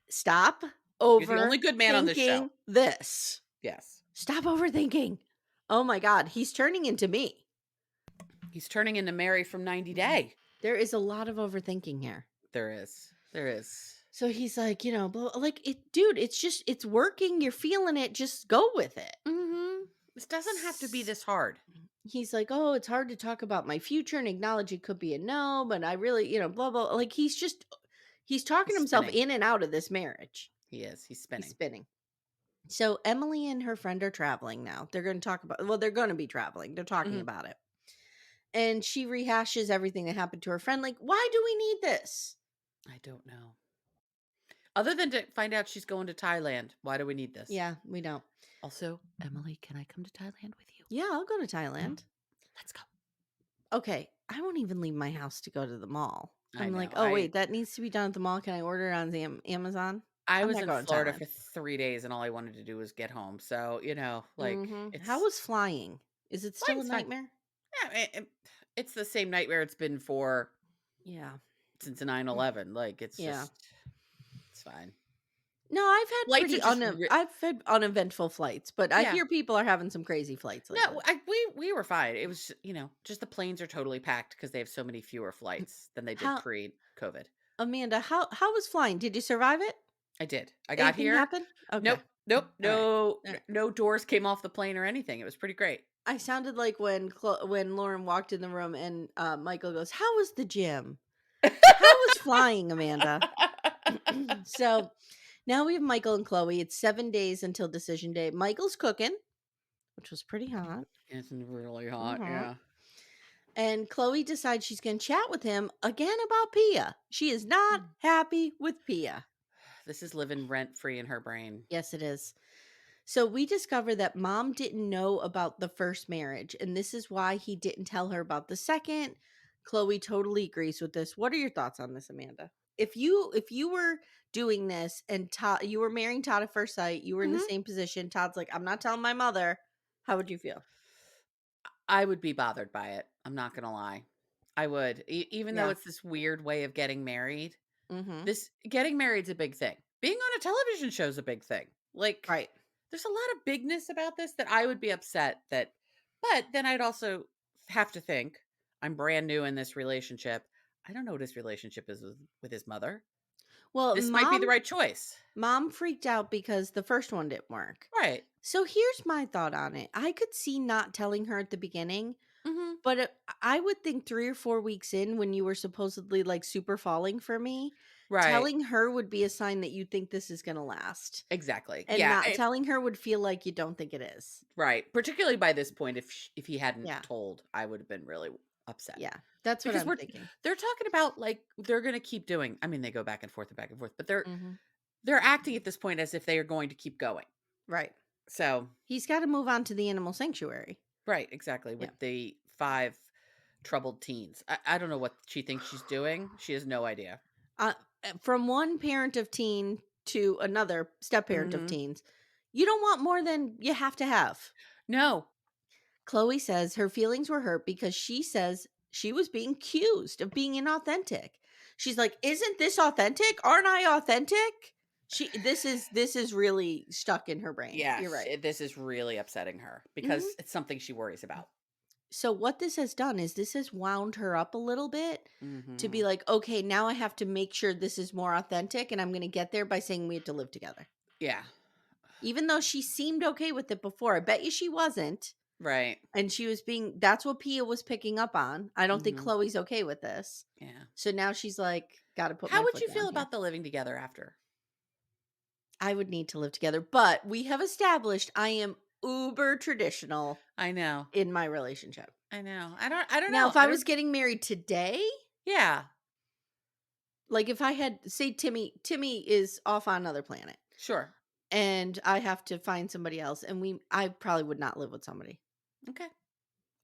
[SPEAKER 1] stop
[SPEAKER 2] You're the only good man on this show.
[SPEAKER 1] overthinking this.
[SPEAKER 2] Yes.
[SPEAKER 1] Stop overthinking. Oh my god, he's turning into me.
[SPEAKER 2] He's turning into Mary from 90 Day.
[SPEAKER 1] There is a lot of overthinking here.
[SPEAKER 2] There is. There is.
[SPEAKER 1] So he's like, like dude, it's working. You're feeling it. Just go with it.
[SPEAKER 2] Mm-hmm. This doesn't have to be this hard.
[SPEAKER 1] He's like, oh, it's hard to talk about my future and acknowledge it could be a no, but I really, blah, blah. Like he's talking
[SPEAKER 2] He's
[SPEAKER 1] himself
[SPEAKER 2] spinning.
[SPEAKER 1] in and out of this marriage.
[SPEAKER 2] He is. He's
[SPEAKER 1] He's
[SPEAKER 2] spinning.
[SPEAKER 1] spinning. So Emily and her friend are traveling now. They're going to talk about, well, they're going to be traveling. They're talking
[SPEAKER 2] Mhm.
[SPEAKER 1] about it. And she rehashes everything that happened to her friend. Like, why do we need this?
[SPEAKER 2] I don't know. Other than to find out she's going to Thailand. Why do we need this?
[SPEAKER 1] Yeah, we don't.
[SPEAKER 2] Also, Emily, can I come to Thailand with you?
[SPEAKER 1] Yeah, I'll go to Thailand.
[SPEAKER 2] Let's go.
[SPEAKER 1] Okay, I won't even leave my house to go to the mall.
[SPEAKER 2] I
[SPEAKER 1] I'm
[SPEAKER 2] know.
[SPEAKER 1] like, oh, wait, that needs to be done at the mall. Can I order it on Amazon?
[SPEAKER 2] I
[SPEAKER 1] I'm
[SPEAKER 2] was
[SPEAKER 1] not
[SPEAKER 2] in
[SPEAKER 1] going to
[SPEAKER 2] Florida
[SPEAKER 1] Thailand.
[SPEAKER 2] for 3 days and all I wanted to do was get home. So,
[SPEAKER 1] How was flying? Is it still a
[SPEAKER 2] flying's fine.
[SPEAKER 1] nightmare?
[SPEAKER 2] Yeah, it's the same nightmare it's been for
[SPEAKER 1] Yeah.
[SPEAKER 2] since 9/11. Like it's
[SPEAKER 1] Yeah.
[SPEAKER 2] just it's fine.
[SPEAKER 1] No, I've had
[SPEAKER 2] Flights are just
[SPEAKER 1] I've had uneventful flights, but I
[SPEAKER 2] yeah.
[SPEAKER 1] hear people are having some crazy flights
[SPEAKER 2] No,
[SPEAKER 1] lately.
[SPEAKER 2] we were fine. It was, just the planes are totally packed because they have so many fewer flights than they did
[SPEAKER 1] How
[SPEAKER 2] pre-COVID.
[SPEAKER 1] Amanda, how was flying? Did you survive it?
[SPEAKER 2] I did. I got
[SPEAKER 1] Anything
[SPEAKER 2] here.
[SPEAKER 1] happen? Okay.
[SPEAKER 2] Nope, nope,
[SPEAKER 1] All right.
[SPEAKER 2] no,
[SPEAKER 1] All right.
[SPEAKER 2] no doors came off the plane or anything. It was pretty great.
[SPEAKER 1] I sounded like when Lauren walked in the room and Michael goes, "How was the gym? How was flying, Amanda?" So now we have Michael and Chloe. It's 7 days until decision day. Michael's cooking, which was pretty hot.
[SPEAKER 2] It's really hot.
[SPEAKER 1] Mhm.
[SPEAKER 2] Yeah.
[SPEAKER 1] And Chloe decides she's going to chat with him again about Pia. She is not happy with Pia.
[SPEAKER 2] This is living rent free in her brain.
[SPEAKER 1] Yes, it is. So we discover that mom didn't know about the first marriage, and this is why he didn't tell her about the second. Chloe totally agrees with this. What are your thoughts on this, Amanda? If you were doing this and Todd, you were marrying Todd at first sight, you were in the
[SPEAKER 2] Mhm.
[SPEAKER 1] same position. Todd's like, I'm not telling my mother. How would you feel?
[SPEAKER 2] I would be bothered by it. I'm not gonna lie. I would, even though
[SPEAKER 1] Yeah.
[SPEAKER 2] it's this weird way of getting married.
[SPEAKER 1] Mm-hmm.
[SPEAKER 2] This getting married's a big thing. Being on a television show is a big thing. Like,
[SPEAKER 1] Right.
[SPEAKER 2] there's a lot of bigness about this that I would be upset that, but then I'd also have to think I'm brand new in this relationship. I don't know what his relationship is with his mother.
[SPEAKER 1] Well,
[SPEAKER 2] This might be the right choice.
[SPEAKER 1] mom freaked out because the first one didn't work.
[SPEAKER 2] Right.
[SPEAKER 1] So here's my thought on it. I could see not telling her at the beginning,
[SPEAKER 2] Hmm.
[SPEAKER 1] but I would think 3 or 4 weeks in when you were supposedly like super falling for me,
[SPEAKER 2] Right.
[SPEAKER 1] telling her would be a sign that you think this is going to last.
[SPEAKER 2] Exactly.
[SPEAKER 1] And
[SPEAKER 2] Yeah.
[SPEAKER 1] not telling her would feel like you don't think it is.
[SPEAKER 2] Right. Particularly by this point, if he hadn't
[SPEAKER 1] Yeah.
[SPEAKER 2] told, I would have been really upset.
[SPEAKER 1] Yeah. That's what
[SPEAKER 2] Because
[SPEAKER 1] I'm thinking.
[SPEAKER 2] they're talking about like they're going to keep doing. I mean, they go back and forth, but
[SPEAKER 1] Mhm.
[SPEAKER 2] they're acting at this point as if they are going to keep going.
[SPEAKER 1] Right.
[SPEAKER 2] So,
[SPEAKER 1] He's got to move on to the animal sanctuary.
[SPEAKER 2] right, exactly.
[SPEAKER 1] Yeah.
[SPEAKER 2] With the 5 troubled teens. I don't know what she thinks she's doing. She has no idea.
[SPEAKER 1] From one parent of teen to another step parent of
[SPEAKER 2] Mhm.
[SPEAKER 1] teens, you don't want more than you have to have.
[SPEAKER 2] No.
[SPEAKER 1] Chloe says her feelings were hurt because she says she was being accused of being inauthentic. She's like, "Isn't this authentic? Aren't I authentic?" This is really stuck in her brain. You're
[SPEAKER 2] Yes,
[SPEAKER 1] right.
[SPEAKER 2] this is really upsetting her
[SPEAKER 1] Mhm.
[SPEAKER 2] because it's something she worries about.
[SPEAKER 1] So what this has done is this has wound her up a little bit to be
[SPEAKER 2] Mhm.
[SPEAKER 1] like, "Okay, now I have to make sure this is more authentic, and I'm gonna get there by saying we have to live together."
[SPEAKER 2] Yeah.
[SPEAKER 1] Even though she seemed okay with it before, I bet you she wasn't,
[SPEAKER 2] Right.
[SPEAKER 1] and that's what Pia was picking up on. I don't think
[SPEAKER 2] Mhm.
[SPEAKER 1] Chloe's okay with this.
[SPEAKER 2] Yeah.
[SPEAKER 1] So now she's like, "Gotta put
[SPEAKER 2] How
[SPEAKER 1] my
[SPEAKER 2] would
[SPEAKER 1] foot
[SPEAKER 2] you
[SPEAKER 1] down
[SPEAKER 2] feel
[SPEAKER 1] here."
[SPEAKER 2] about the living together after?
[SPEAKER 1] I would need to live together, but we have established I am uber traditional
[SPEAKER 2] I know.
[SPEAKER 1] in my relationship.
[SPEAKER 2] I know. I don't
[SPEAKER 1] Now,
[SPEAKER 2] know.
[SPEAKER 1] if
[SPEAKER 2] I
[SPEAKER 1] I was
[SPEAKER 2] don't
[SPEAKER 1] getting married today,
[SPEAKER 2] Yeah.
[SPEAKER 1] like if I had say Timmy is off on another planet
[SPEAKER 2] Sure.
[SPEAKER 1] and I have to find somebody else and I probably would not live with somebody.
[SPEAKER 2] Okay.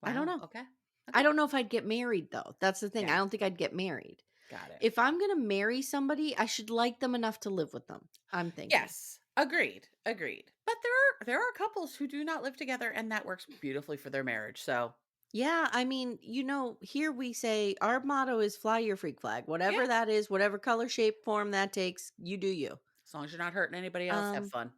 [SPEAKER 1] I don't
[SPEAKER 2] Wow.
[SPEAKER 1] know.
[SPEAKER 2] Okay.
[SPEAKER 1] I
[SPEAKER 2] Okay.
[SPEAKER 1] don't know if I'd get married though. That's the thing. I
[SPEAKER 2] Yeah.
[SPEAKER 1] don't think I'd get married.
[SPEAKER 2] Got it.
[SPEAKER 1] If I'm going to marry somebody, I should like them enough to live with them. I'm thinking.
[SPEAKER 2] Yes. Agreed. Agreed. But there are couples who do not live together and that works beautifully for their marriage. So,
[SPEAKER 1] Yeah, I mean, here we say our motto is fly your freak flag.
[SPEAKER 2] yeah,
[SPEAKER 1] Whatever that is, whatever color, shape, form that takes, you do you.
[SPEAKER 2] as long as you're not hurting anybody else, have
[SPEAKER 1] Um,
[SPEAKER 2] fun.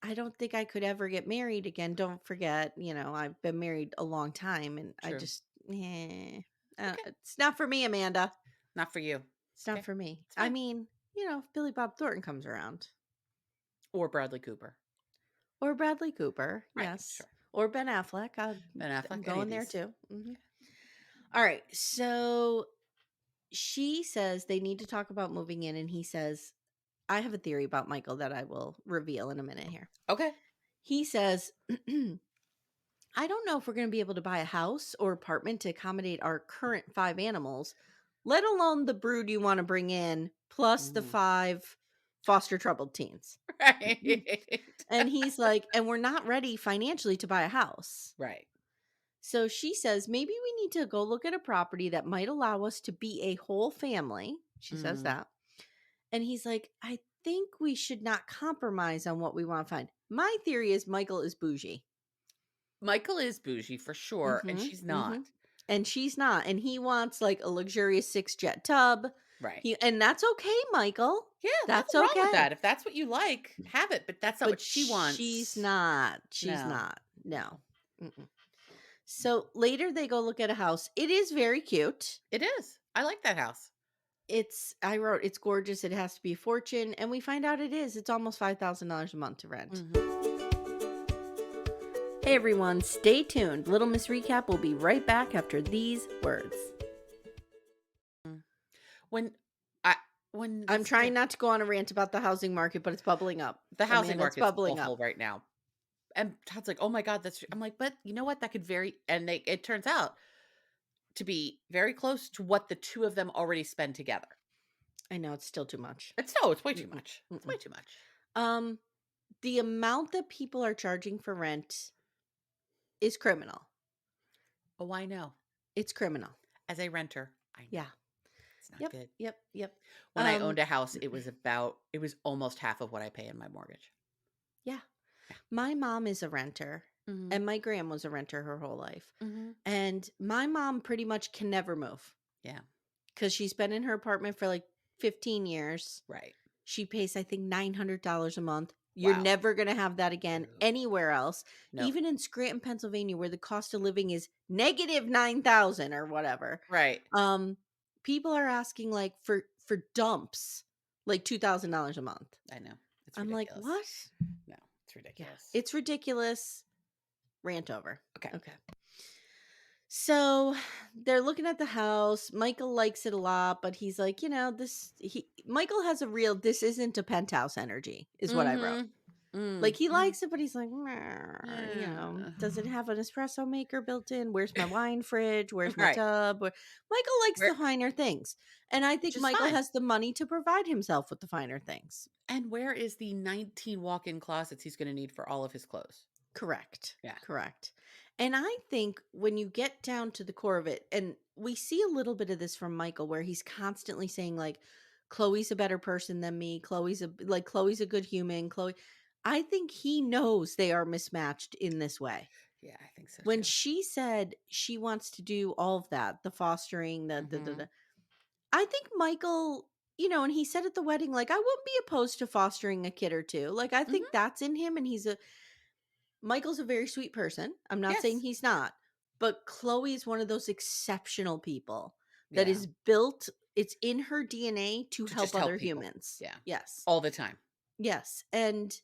[SPEAKER 1] I don't think I could ever get married again. Don't forget, I've been married a long time and I
[SPEAKER 2] True.
[SPEAKER 1] just,
[SPEAKER 2] Okay.
[SPEAKER 1] it's not for me, Amanda.
[SPEAKER 2] Not for you.
[SPEAKER 1] It's not
[SPEAKER 2] Okay.
[SPEAKER 1] for me.
[SPEAKER 2] It's
[SPEAKER 1] I
[SPEAKER 2] fine.
[SPEAKER 1] mean, if Billy Bob Thornton comes around
[SPEAKER 2] Or Bradley Cooper.
[SPEAKER 1] or Bradley Cooper,
[SPEAKER 2] Right.
[SPEAKER 1] yes,
[SPEAKER 2] Sure.
[SPEAKER 1] or Ben Affleck,
[SPEAKER 2] Ben
[SPEAKER 1] I'm
[SPEAKER 2] Affleck, any of
[SPEAKER 1] going there
[SPEAKER 2] these.
[SPEAKER 1] too. All right. So she says they need to talk about moving in, and he says, I have a theory about Michael that I will reveal in a minute here.
[SPEAKER 2] Okay.
[SPEAKER 1] He says, I don't know if we're going to be able to buy a house or apartment to accommodate our current 5 animals, let alone the brood you want to bring in, plus the
[SPEAKER 2] Mhm.
[SPEAKER 1] 5 foster troubled teens.
[SPEAKER 2] Right.
[SPEAKER 1] And he's like, and we're not ready financially to buy a house.
[SPEAKER 2] Right.
[SPEAKER 1] So she says, maybe we need to go look at a property that might allow us to be a whole family. She says
[SPEAKER 2] Mhm.
[SPEAKER 1] that. And he's like, I think we should not compromise on what we want to find. My theory is Michael is bougie.
[SPEAKER 2] Michael is bougie for sure, and
[SPEAKER 1] Mm-hmm.
[SPEAKER 2] she's
[SPEAKER 1] Mm-hmm.
[SPEAKER 2] not.
[SPEAKER 1] And she's not. And he wants like a luxurious 6-jet tub.
[SPEAKER 2] Right.
[SPEAKER 1] And that's okay, Michael.
[SPEAKER 2] Yeah,
[SPEAKER 1] That's
[SPEAKER 2] nothing wrong with
[SPEAKER 1] okay.
[SPEAKER 2] that. If that's what you like, have it, but that's not
[SPEAKER 1] But
[SPEAKER 2] what she
[SPEAKER 1] she's
[SPEAKER 2] wants.
[SPEAKER 1] not. She's
[SPEAKER 2] No.
[SPEAKER 1] not. No.
[SPEAKER 2] No.
[SPEAKER 1] Mm-mm. So later they go look at a house. It is very cute.
[SPEAKER 2] It is. I like that house.
[SPEAKER 1] I wrote it's gorgeous. It has to be a fortune. And we find out it is. It's almost $5,000 a month to rent.
[SPEAKER 2] Mhm.
[SPEAKER 1] Hey everyone, stay tuned. Little Miss Recap will be right back after these words.
[SPEAKER 2] Mm. When I when
[SPEAKER 1] I'm
[SPEAKER 2] this
[SPEAKER 1] trying not to go on a rant about the housing market, but it's bubbling up.
[SPEAKER 2] the housing
[SPEAKER 1] Amanda, it's
[SPEAKER 2] market's
[SPEAKER 1] bubbling
[SPEAKER 2] awful
[SPEAKER 1] up.
[SPEAKER 2] right now. And Todd's like, "Oh my god, that's" I'm like, "But you know what? That could vary." And it turns out to be very close to what the two of them already spend together.
[SPEAKER 1] I know it's still too much.
[SPEAKER 2] It's way too
[SPEAKER 1] Mm-mm,
[SPEAKER 2] much. It's
[SPEAKER 1] mm-mm.
[SPEAKER 2] way too much.
[SPEAKER 1] Um, the amount that people are charging for rent is criminal.
[SPEAKER 2] Oh, I know.
[SPEAKER 1] It's criminal.
[SPEAKER 2] As a renter, I know.
[SPEAKER 1] Yeah.
[SPEAKER 2] It's not
[SPEAKER 1] Yep.
[SPEAKER 2] good.
[SPEAKER 1] Yep. Yep.
[SPEAKER 2] When I owned
[SPEAKER 1] Um,
[SPEAKER 2] a house, it was almost half of what I pay in my mortgage.
[SPEAKER 1] yeah.
[SPEAKER 2] Yeah.
[SPEAKER 1] My mom is a renter,
[SPEAKER 2] Mhm.
[SPEAKER 1] and my grand was a renter her whole life.
[SPEAKER 2] Mhm.
[SPEAKER 1] And my mom pretty much can never move
[SPEAKER 2] Yeah.
[SPEAKER 1] because she's been in her apartment for like 15 years.
[SPEAKER 2] Right.
[SPEAKER 1] She pays, I think, $900 a month. You're
[SPEAKER 2] Wow.
[SPEAKER 1] never going to have that again
[SPEAKER 2] Ugh.
[SPEAKER 1] anywhere else.
[SPEAKER 2] No.
[SPEAKER 1] Even in Scranton, Pennsylvania, where the cost of living is negative 9,000 or whatever.
[SPEAKER 2] Right.
[SPEAKER 1] Um, people are asking like for dumps, like $2,000 a month.
[SPEAKER 2] I know. It's
[SPEAKER 1] I'm like,
[SPEAKER 2] ridiculous.
[SPEAKER 1] what?
[SPEAKER 2] No, it's
[SPEAKER 1] Yeah,
[SPEAKER 2] ridiculous.
[SPEAKER 1] it's ridiculous. Rant over.
[SPEAKER 2] Okay.
[SPEAKER 1] Okay. So they're looking at the house. Michael likes it a lot, but he's like, Michael has a real this isn't a penthouse energy, is what I wrote.
[SPEAKER 2] Mhm.
[SPEAKER 1] Like he
[SPEAKER 2] Mhm.
[SPEAKER 1] likes it, but he's like, "Meh,"
[SPEAKER 2] Yeah.
[SPEAKER 1] does it have an espresso maker built in? Where's my wine fridge? Where's my
[SPEAKER 2] Right.
[SPEAKER 1] tub? Michael likes the
[SPEAKER 2] Where
[SPEAKER 1] finer things. And I
[SPEAKER 2] which
[SPEAKER 1] think
[SPEAKER 2] is
[SPEAKER 1] Michael
[SPEAKER 2] fine.
[SPEAKER 1] has the money to provide himself with the finer things.
[SPEAKER 2] And where is the 19 walk-in closets he's gonna need for all of his clothes?
[SPEAKER 1] Correct.
[SPEAKER 2] Yeah.
[SPEAKER 1] Correct. And I think when you get down to the core of it, and we see a little bit of this from Michael, where he's constantly saying, like, Chloe's a better person than me. Chloe's a good human. I think he knows they are mismatched in this way.
[SPEAKER 2] Yeah, I think so
[SPEAKER 1] When
[SPEAKER 2] too.
[SPEAKER 1] she said she wants to do all of that, the fostering, the
[SPEAKER 2] Mhm.
[SPEAKER 1] I think Michael and he said at the wedding, like, I wouldn't be opposed to fostering a kid or two. Like, I think
[SPEAKER 2] Mhm.
[SPEAKER 1] that's in him, and Michael's a very sweet person. I'm not saying
[SPEAKER 2] Yes.
[SPEAKER 1] he's not, but Chloe is one of those exceptional people that
[SPEAKER 2] Yeah.
[SPEAKER 1] is built, it's in her DNA to
[SPEAKER 2] To
[SPEAKER 1] help
[SPEAKER 2] just help
[SPEAKER 1] other
[SPEAKER 2] people.
[SPEAKER 1] humans.
[SPEAKER 2] Yeah.
[SPEAKER 1] Yes.
[SPEAKER 2] All the time.
[SPEAKER 1] Yes. And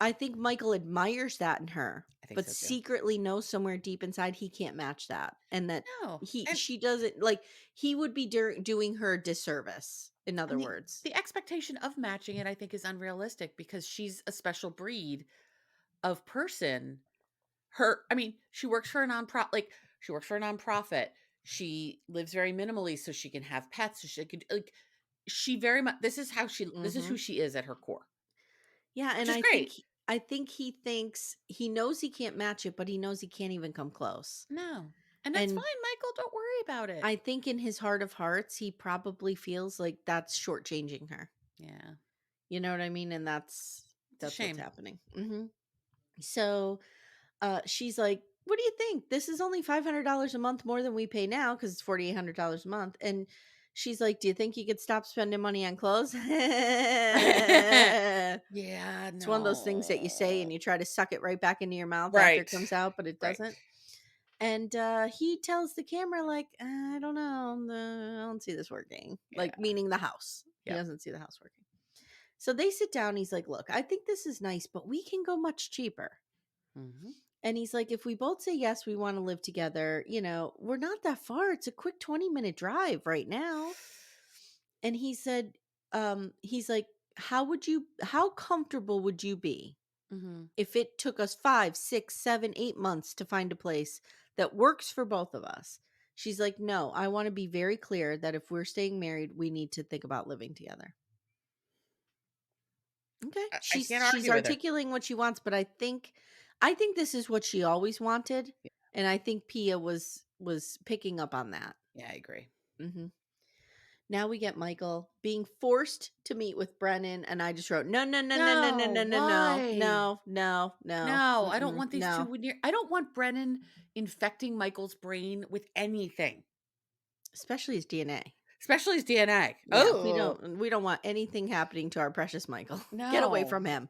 [SPEAKER 1] I think Michael admires that in her,
[SPEAKER 2] I think
[SPEAKER 1] but
[SPEAKER 2] so too.
[SPEAKER 1] secretly knows somewhere deep inside he can't match that. And that
[SPEAKER 2] No. And
[SPEAKER 1] she doesn't like, he would be doing her a disservice, in other
[SPEAKER 2] and the
[SPEAKER 1] words.
[SPEAKER 2] the expectation of matching it, I think, is unrealistic because she's a special breed of person. I mean, she works for a she works for a nonprofit. She lives very minimally so she can have pets, so she could like she very much this is
[SPEAKER 1] Hmm.
[SPEAKER 2] who she is at her core,
[SPEAKER 1] Yeah,
[SPEAKER 2] which
[SPEAKER 1] and
[SPEAKER 2] is great.
[SPEAKER 1] I think he thinks he knows he can't match it, but he knows he can't even come close.
[SPEAKER 2] No. And that's fine,
[SPEAKER 1] And
[SPEAKER 2] Michael, don't worry about it.
[SPEAKER 1] I think in his heart of hearts, he probably feels like that's shortchanging her.
[SPEAKER 2] Yeah.
[SPEAKER 1] You know what I mean? And
[SPEAKER 2] It's a
[SPEAKER 1] that's what's
[SPEAKER 2] shame.
[SPEAKER 1] happening. So she's like, "What do you think? This is only $500 a month more than we pay now because it's $4,800 a month." And she's like, "Do you think you could stop spending money on clothes?"
[SPEAKER 2] Yeah,
[SPEAKER 1] It's one of those things that you say
[SPEAKER 2] no.
[SPEAKER 1] and you try to suck it right back into your mouth after it
[SPEAKER 2] Right.
[SPEAKER 1] comes out, but it
[SPEAKER 2] Right.
[SPEAKER 1] doesn't. And he tells the camera, like, I don't know, I don't see this working. Like,
[SPEAKER 2] Yeah.
[SPEAKER 1] meaning the house. He
[SPEAKER 2] Yep.
[SPEAKER 1] doesn't see the house working. So they sit down. He's like, "Look, I think this is nice, but we can go much cheaper."
[SPEAKER 2] Mhm.
[SPEAKER 1] And he's like, "If we both say yes, we want to live together, we're not that far. It's a quick 20-minute drive right now." And he said, he's like, how comfortable would you be
[SPEAKER 2] Mhm.
[SPEAKER 1] if it took us 5, 6, 7, 8 months to find a place that works for both of us? She's like, "No, I want to be very clear that if we're staying married, we need to think about living together." Okay.
[SPEAKER 2] I
[SPEAKER 1] She's
[SPEAKER 2] can't
[SPEAKER 1] she's
[SPEAKER 2] argue with her.
[SPEAKER 1] articulating what she wants, but I think this is what she always wanted, and I think Pia was picking up on that.
[SPEAKER 2] Yeah, I agree.
[SPEAKER 1] Mhm. Now we get Michael being forced to meet with Brennan, and I just wrote, "No, no, no, no, no, no,
[SPEAKER 2] No,
[SPEAKER 1] no, no, no,
[SPEAKER 2] why?
[SPEAKER 1] no, no, no,
[SPEAKER 2] No, I don't
[SPEAKER 1] mm-mm,
[SPEAKER 2] want these 2
[SPEAKER 1] no."
[SPEAKER 2] near I don't want Brennan infecting Michael's brain with anything,
[SPEAKER 1] Especially his DNA.
[SPEAKER 2] especially his DNA.
[SPEAKER 1] Yeah, we
[SPEAKER 2] Oh,
[SPEAKER 1] don't want anything happening to our precious Michael. Get away
[SPEAKER 2] no.
[SPEAKER 1] from him.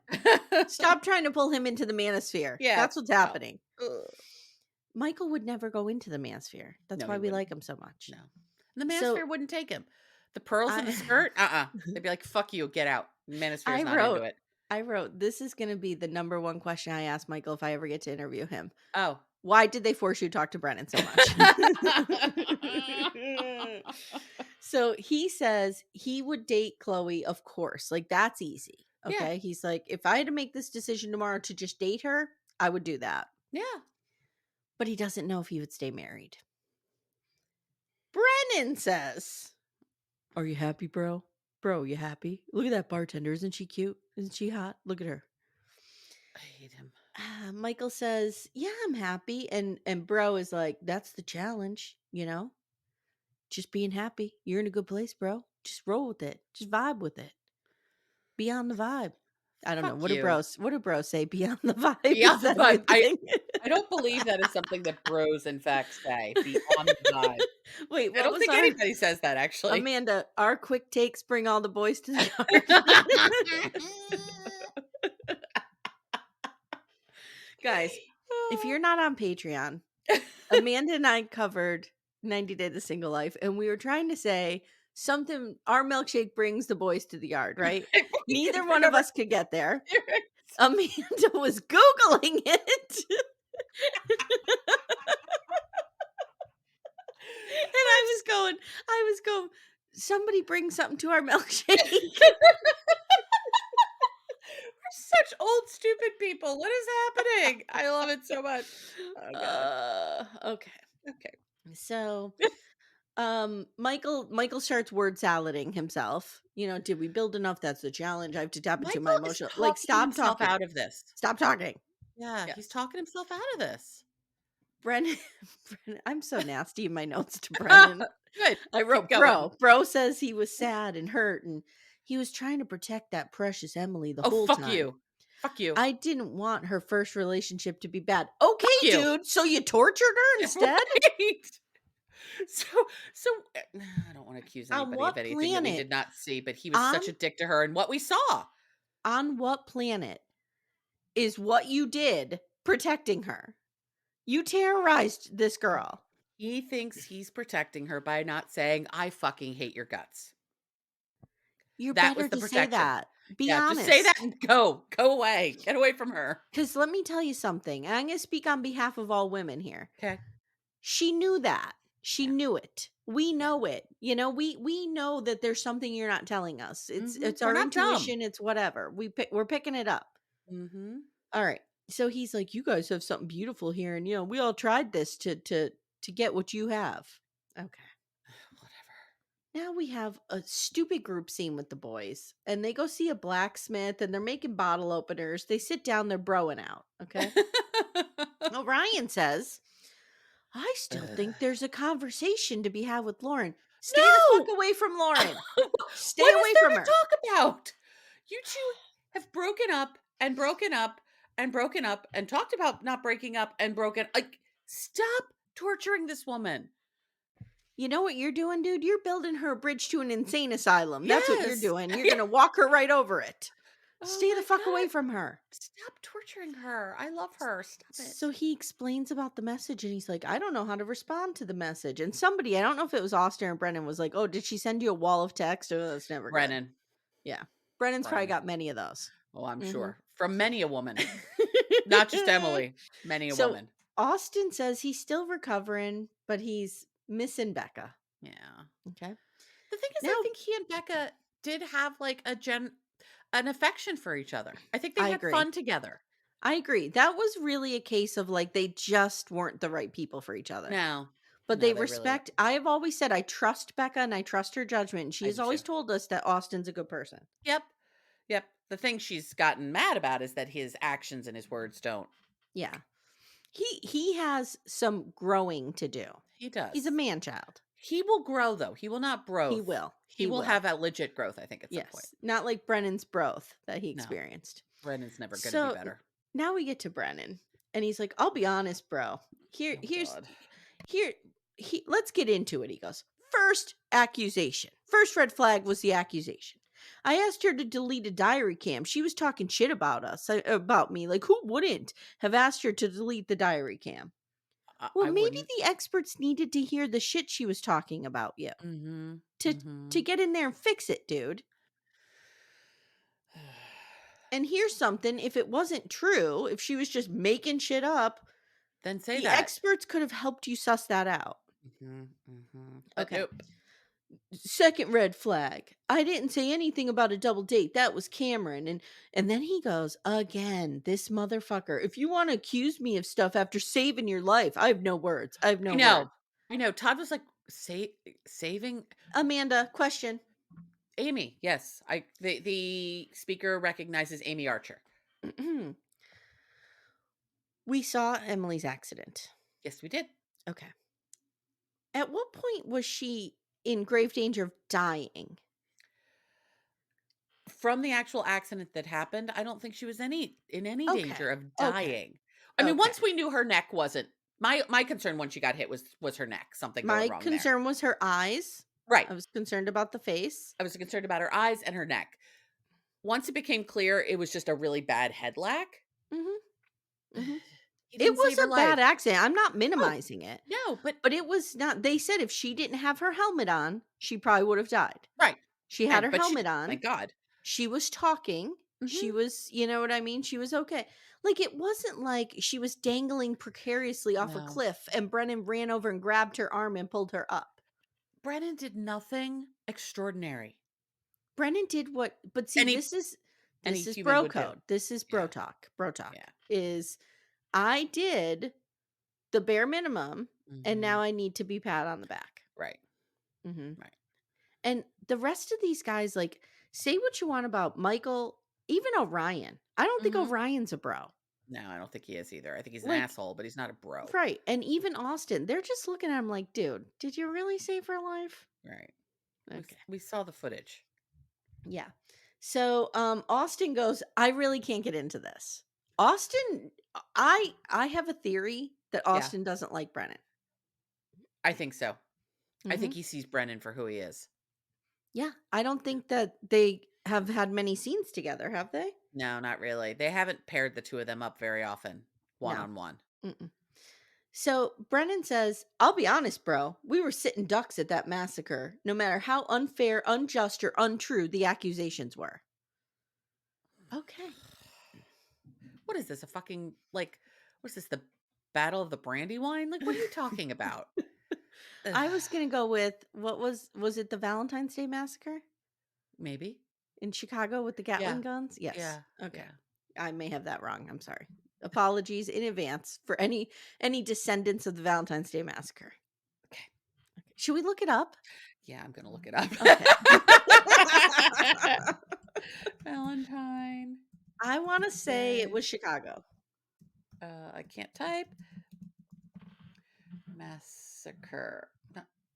[SPEAKER 1] Stop trying to pull him into the manosphere.
[SPEAKER 2] Yeah,
[SPEAKER 1] That's what's
[SPEAKER 2] no.
[SPEAKER 1] happening.
[SPEAKER 2] Ugh.
[SPEAKER 1] Michael would never go into the manosphere. That's
[SPEAKER 2] No,
[SPEAKER 1] why
[SPEAKER 2] he
[SPEAKER 1] we
[SPEAKER 2] wouldn't.
[SPEAKER 1] like him so much.
[SPEAKER 2] No. And the
[SPEAKER 1] So
[SPEAKER 2] manosphere wouldn't take him. The pearls in the
[SPEAKER 1] I
[SPEAKER 2] skirt? They'd be like, "Fuck you, get out."
[SPEAKER 1] I
[SPEAKER 2] Manosphere's not into
[SPEAKER 1] wrote
[SPEAKER 2] it.
[SPEAKER 1] I wrote, "This is gonna be the number one question I ask Michael if I ever get to interview him.
[SPEAKER 2] Oh.
[SPEAKER 1] Why did they force you to talk to Brennan so much?" So he says he would date Chloe, of course. Like, that's easy.
[SPEAKER 2] Yeah,
[SPEAKER 1] Okay. He's like, "If I had to make this decision tomorrow to just date her, I would do that."
[SPEAKER 2] yeah.
[SPEAKER 1] But he doesn't know if he would stay married. Brennan says, "Are you happy, bro? Bro, you happy? Look at that bartender. Isn't she cute? Isn't she hot? Look at her."
[SPEAKER 2] I hate him.
[SPEAKER 1] Michael says, "Yeah, I'm happy." And bro is like, "That's the challenge, just being happy. You're in a good place, bro. Just roll with it. Just vibe with it. Be on the vibe." I don't know.
[SPEAKER 2] Fuck you.
[SPEAKER 1] What do bros say? Be on the vibe. Is
[SPEAKER 2] Beyond the
[SPEAKER 1] that a
[SPEAKER 2] vibe.
[SPEAKER 1] good thing?
[SPEAKER 2] I don't believe that is something that bros, in fact, say, "Be on the vibe."
[SPEAKER 1] Wait,
[SPEAKER 2] I
[SPEAKER 1] what
[SPEAKER 2] don't
[SPEAKER 1] was
[SPEAKER 2] think
[SPEAKER 1] our
[SPEAKER 2] anybody says that, actually.
[SPEAKER 1] Amanda? Our quick takes bring all the boys to the yard. Guys, if you're not on Patreon, Amanda and I covered 90 Day the Single Life, and we were trying to say something. Our milkshake brings the boys to the yard, right?
[SPEAKER 2] We
[SPEAKER 1] Neither
[SPEAKER 2] couldn't
[SPEAKER 1] one of
[SPEAKER 2] remember
[SPEAKER 1] us could get there.
[SPEAKER 2] lyrics.
[SPEAKER 1] Amanda was Googling it. And I was going, somebody bring something to our milkshake.
[SPEAKER 2] We're such old, stupid people. What is happening? I love it so much. Oh god.
[SPEAKER 1] Okay.
[SPEAKER 2] Okay.
[SPEAKER 1] So Michael starts word salading himself. Did we build enough? That's the challenge. I have to tap into my
[SPEAKER 2] Michael is
[SPEAKER 1] emotional, like,
[SPEAKER 2] talking
[SPEAKER 1] stop
[SPEAKER 2] himself
[SPEAKER 1] talking.
[SPEAKER 2] out of this.
[SPEAKER 1] Stop talking.
[SPEAKER 2] Yeah, he's
[SPEAKER 1] Yes.
[SPEAKER 2] talking himself out of this.
[SPEAKER 1] Brennan, Brennan, I'm so nasty in my notes to Brennan.
[SPEAKER 2] Good.
[SPEAKER 1] I
[SPEAKER 2] Keep
[SPEAKER 1] wrote,
[SPEAKER 2] going.
[SPEAKER 1] bro says he was sad and hurt, and he was trying to protect that precious Emily the
[SPEAKER 2] Oh,
[SPEAKER 1] whole
[SPEAKER 2] fuck
[SPEAKER 1] time.
[SPEAKER 2] you. Fuck you.
[SPEAKER 1] I didn't want her first relationship to be bad. Okay,
[SPEAKER 2] Fuck you.
[SPEAKER 1] dude. So you tortured her instead?
[SPEAKER 2] Right. So so, I don't wanna accuse
[SPEAKER 1] On
[SPEAKER 2] anybody of
[SPEAKER 1] what
[SPEAKER 2] anything that we
[SPEAKER 1] planet
[SPEAKER 2] did not see, but he was
[SPEAKER 1] on
[SPEAKER 2] such a dick to her and what we saw.
[SPEAKER 1] on what planet is what you did protecting her? You terrorized this girl.
[SPEAKER 2] He thinks he's protecting her by not saying, "I fucking hate your guts."
[SPEAKER 1] You're
[SPEAKER 2] That was
[SPEAKER 1] better
[SPEAKER 2] the
[SPEAKER 1] to say
[SPEAKER 2] protection.
[SPEAKER 1] that. Be
[SPEAKER 2] Yeah, just say that
[SPEAKER 1] honest.
[SPEAKER 2] and go. Go away. Get away from her.
[SPEAKER 1] Because let me tell you something, and I'm gonna speak on behalf of all women here.
[SPEAKER 2] Okay.
[SPEAKER 1] She knew that. She
[SPEAKER 2] Yeah,
[SPEAKER 1] knew it. We
[SPEAKER 2] yeah.
[SPEAKER 1] know it. You know, we know that there's something you're not telling us. It's
[SPEAKER 2] We're
[SPEAKER 1] our
[SPEAKER 2] not dumb.
[SPEAKER 1] intuition, it's whatever. We're picking it up.
[SPEAKER 2] Mhm.
[SPEAKER 1] All right. So he's like, "You guys have something beautiful here, and we all tried this to get what you have." Okay.
[SPEAKER 2] Whatever.
[SPEAKER 1] Now we have a stupid group scene with the boys, and they go see a blacksmith, and they're making bottle openers. They sit down, they're broing out. Okay. Orion says, "I still
[SPEAKER 2] Ugh.
[SPEAKER 1] think there's a conversation to be had with Lauren. Stay the fuck
[SPEAKER 2] No!
[SPEAKER 1] away from Lauren. Stay
[SPEAKER 2] What is
[SPEAKER 1] away
[SPEAKER 2] there
[SPEAKER 1] from
[SPEAKER 2] to
[SPEAKER 1] her."
[SPEAKER 2] talk about? You 2 have broken up and broken up and broken up and talked about not breaking up and broken like, stop torturing this woman.
[SPEAKER 1] You know what you're doing, dude? You're building her a bridge to an insane asylum. That's what you're
[SPEAKER 2] Yes.
[SPEAKER 1] doing. You're
[SPEAKER 2] Yeah.
[SPEAKER 1] going to walk her right over it.
[SPEAKER 2] Oh
[SPEAKER 1] Stay the
[SPEAKER 2] my
[SPEAKER 1] fuck away
[SPEAKER 2] god.
[SPEAKER 1] from her.
[SPEAKER 2] Stop torturing her. I love her. Stop
[SPEAKER 1] So
[SPEAKER 2] it.
[SPEAKER 1] he explains about the message and he's like, "I don't know how to respond to the message." And somebody, I don't know if it was Austin or Brennan, was like, "Oh, did she send you a wall of text?" Oh, that's never good.
[SPEAKER 2] Brennan.
[SPEAKER 1] Yeah. Brennan's probably
[SPEAKER 2] Brennan.
[SPEAKER 1] got many of those.
[SPEAKER 2] Oh, I'm
[SPEAKER 1] Hmm.
[SPEAKER 2] sure. From many a woman. Not just Emily. Many a
[SPEAKER 1] So
[SPEAKER 2] woman.
[SPEAKER 1] Austin says he's still recovering, but he's missing Becca.
[SPEAKER 2] Yeah.
[SPEAKER 1] Okay.
[SPEAKER 2] The thing is,
[SPEAKER 1] Now
[SPEAKER 2] I think he and Becca did have like an affection for each other. I think they
[SPEAKER 1] I
[SPEAKER 2] had
[SPEAKER 1] agree.
[SPEAKER 2] fun together.
[SPEAKER 1] I agree. That was really a case of like they just weren't the right people for each other.
[SPEAKER 2] No.
[SPEAKER 1] But
[SPEAKER 2] No,
[SPEAKER 1] they
[SPEAKER 2] they really weren't.
[SPEAKER 1] respect I have always said I trust Becca and I trust her judgment. And she
[SPEAKER 2] I
[SPEAKER 1] has
[SPEAKER 2] do too.
[SPEAKER 1] always told us that Austin's a good person.
[SPEAKER 2] Yep. Yep. The thing she's gotten mad about is that his actions and his words don't.
[SPEAKER 1] Yeah. He has some growing to do.
[SPEAKER 2] He
[SPEAKER 1] He's a
[SPEAKER 2] does.
[SPEAKER 1] man child.
[SPEAKER 2] He will grow though. He will not
[SPEAKER 1] He
[SPEAKER 2] growth.
[SPEAKER 1] will.
[SPEAKER 2] He
[SPEAKER 1] He
[SPEAKER 2] will
[SPEAKER 1] will.
[SPEAKER 2] have a legit growth, I think, at some point.
[SPEAKER 1] Yes. Not like Brennan's growth that he
[SPEAKER 2] No.
[SPEAKER 1] experienced.
[SPEAKER 2] Brennan's never gonna be
[SPEAKER 1] So
[SPEAKER 2] better.
[SPEAKER 1] now we get to Brennan. And he's like, "I'll be honest, bro.
[SPEAKER 2] Oh
[SPEAKER 1] Here's
[SPEAKER 2] God.
[SPEAKER 1] here he let's get into it." He goes, "First accusation. First red flag was the accusation. I asked her to delete a diary cam. She was talking shit about about me. Like who wouldn't have asked her to delete the diary cam? Well,
[SPEAKER 2] I
[SPEAKER 1] maybe
[SPEAKER 2] wouldn't.
[SPEAKER 1] the experts needed to hear the shit she was talking about you
[SPEAKER 2] Mhm.
[SPEAKER 1] to
[SPEAKER 2] Mhm.
[SPEAKER 1] get in there and fix it, dude. And here's something, if it wasn't true, if she was just making shit up,
[SPEAKER 2] Then say
[SPEAKER 1] the
[SPEAKER 2] that.
[SPEAKER 1] experts could have helped you suss that out."
[SPEAKER 2] Mhm. Mhm. But
[SPEAKER 1] Okay.
[SPEAKER 2] nope.
[SPEAKER 1] Second red flag. "I didn't say anything about a double date. That was Cameron." And then he goes, "Again, this motherfucker. If you want to accuse me of stuff after saving your life, I have no words. I have
[SPEAKER 2] I
[SPEAKER 1] no
[SPEAKER 2] know.
[SPEAKER 1] words."
[SPEAKER 2] I know. Todd was like, saving
[SPEAKER 1] Amanda, question.
[SPEAKER 2] Amy. Yes. The speaker recognizes Amy Archer.
[SPEAKER 1] We saw Emily's accident.
[SPEAKER 2] Yes, we did.
[SPEAKER 1] Okay. At what point was she in grave danger of dying?
[SPEAKER 2] From the actual accident that happened, I don't think she was in any danger
[SPEAKER 1] Okay.
[SPEAKER 2] of
[SPEAKER 1] Okay.
[SPEAKER 2] dying. I mean, once
[SPEAKER 1] Okay.
[SPEAKER 2] we knew her neck wasn't my concern when she got hit was her neck, something going
[SPEAKER 1] My
[SPEAKER 2] wrong there.
[SPEAKER 1] concern was her eyes.
[SPEAKER 2] Right.
[SPEAKER 1] I was concerned about the face.
[SPEAKER 2] I was concerned about her eyes and her neck. Once it became clear it was just a really bad head lack,
[SPEAKER 1] Mhm. Mhm.
[SPEAKER 2] he
[SPEAKER 1] It
[SPEAKER 2] didn't
[SPEAKER 1] was
[SPEAKER 2] save her
[SPEAKER 1] a bad
[SPEAKER 2] life.
[SPEAKER 1] accident. I'm not
[SPEAKER 2] Oh,
[SPEAKER 1] minimizing it,
[SPEAKER 2] no, but
[SPEAKER 1] but it was not. They said if she didn't have her helmet on, she probably would have died.
[SPEAKER 2] right.
[SPEAKER 1] She had
[SPEAKER 2] And
[SPEAKER 1] her
[SPEAKER 2] but she
[SPEAKER 1] helmet on.
[SPEAKER 2] thank God.
[SPEAKER 1] She was talking. She
[SPEAKER 2] Mhm.
[SPEAKER 1] was, you know what I mean? She was okay. Like it wasn't like she was dangling precariously off a
[SPEAKER 2] No.
[SPEAKER 1] cliff and Brennan ran over and grabbed her arm and pulled her up.
[SPEAKER 2] Brennan did nothing extraordinary.
[SPEAKER 1] Brennan did what, but see,
[SPEAKER 2] Any
[SPEAKER 1] this
[SPEAKER 2] any
[SPEAKER 1] is
[SPEAKER 2] human
[SPEAKER 1] bro
[SPEAKER 2] would do.
[SPEAKER 1] code. This is bro
[SPEAKER 2] Yeah.
[SPEAKER 1] talk. Bro talk
[SPEAKER 2] Yeah.
[SPEAKER 1] is I did the bare minimum and now
[SPEAKER 2] Mhm.
[SPEAKER 1] I need to be pat on the back.
[SPEAKER 2] Right.
[SPEAKER 1] Hmm.
[SPEAKER 2] Right.
[SPEAKER 1] And the rest of these guys, like, say what you want about Michael, even Orion. I don't think
[SPEAKER 2] Mhm.
[SPEAKER 1] Orion's a bro.
[SPEAKER 2] No, I don't think he is either. I think he's an
[SPEAKER 1] Like,
[SPEAKER 2] asshole, but he's not a bro.
[SPEAKER 1] right. And even Austin, they're just looking at him like, dude, did you really save her life?
[SPEAKER 2] Right.
[SPEAKER 1] Okay.
[SPEAKER 2] We saw the footage.
[SPEAKER 1] Yeah. So Austin goes, "I really can't get into this." Austin, I have a theory that
[SPEAKER 2] Yeah,
[SPEAKER 1] Austin doesn't like Brennan.
[SPEAKER 2] I think so. I think
[SPEAKER 1] Mhm.
[SPEAKER 2] he sees Brennan for who he is.
[SPEAKER 1] Yeah, I don't
[SPEAKER 2] Yeah.
[SPEAKER 1] think that they have had many scenes together, have they?
[SPEAKER 2] No, not really. They haven't paired the 2 of them up very often, one
[SPEAKER 1] No.
[SPEAKER 2] on one.
[SPEAKER 1] Mm-mm. So Brennan says, "I'll be honest, bro. We were sitting ducks at that massacre, no matter how unfair, unjust, or untrue the accusations were." Okay.
[SPEAKER 2] What is this? A fucking like what's this? The Battle of the Brandywine? Like what are you talking about? Ugh,
[SPEAKER 1] I was gonna go with was it the Valentine's Day massacre
[SPEAKER 2] maybe.
[SPEAKER 1] in Chicago with the Gatling
[SPEAKER 2] Yeah.
[SPEAKER 1] guns? Yes.
[SPEAKER 2] Yeah.
[SPEAKER 1] Okay.
[SPEAKER 2] Yeah.
[SPEAKER 1] I may have that wrong. I'm sorry. Apologies in advance for any descendants of the Valentine's Day massacre.
[SPEAKER 2] Okay.
[SPEAKER 1] Okay. Should we look it up?
[SPEAKER 2] Yeah, I'm gonna look it up.
[SPEAKER 1] Okay.
[SPEAKER 2] Valentine
[SPEAKER 1] I want to say it
[SPEAKER 2] Day.
[SPEAKER 1] was Chicago.
[SPEAKER 2] I can't type. Massacre.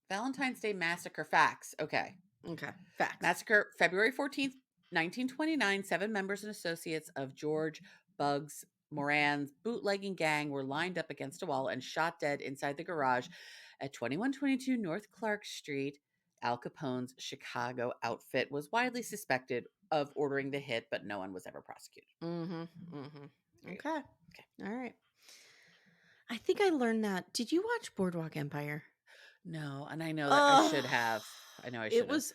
[SPEAKER 2] Valentine's Day massacre facts. Okay.
[SPEAKER 1] Okay. Facts.
[SPEAKER 2] Massacre, February 14th, 1929. 7 members and associates of George Bugs Moran's bootlegging gang were lined up against a wall and shot dead inside the garage at 2122 North Clark Street. Al Capone's Chicago outfit was widely suspected of ordering the hit, but no one was ever prosecuted.
[SPEAKER 1] Mhm. Mhm.
[SPEAKER 2] There you
[SPEAKER 1] Okay.
[SPEAKER 2] go. Okay.
[SPEAKER 1] All right. I think I learned that. Did you watch Boardwalk Empire?
[SPEAKER 2] No, and I know that I
[SPEAKER 1] Oh,
[SPEAKER 2] should have. I know I
[SPEAKER 1] it
[SPEAKER 2] should have.
[SPEAKER 1] was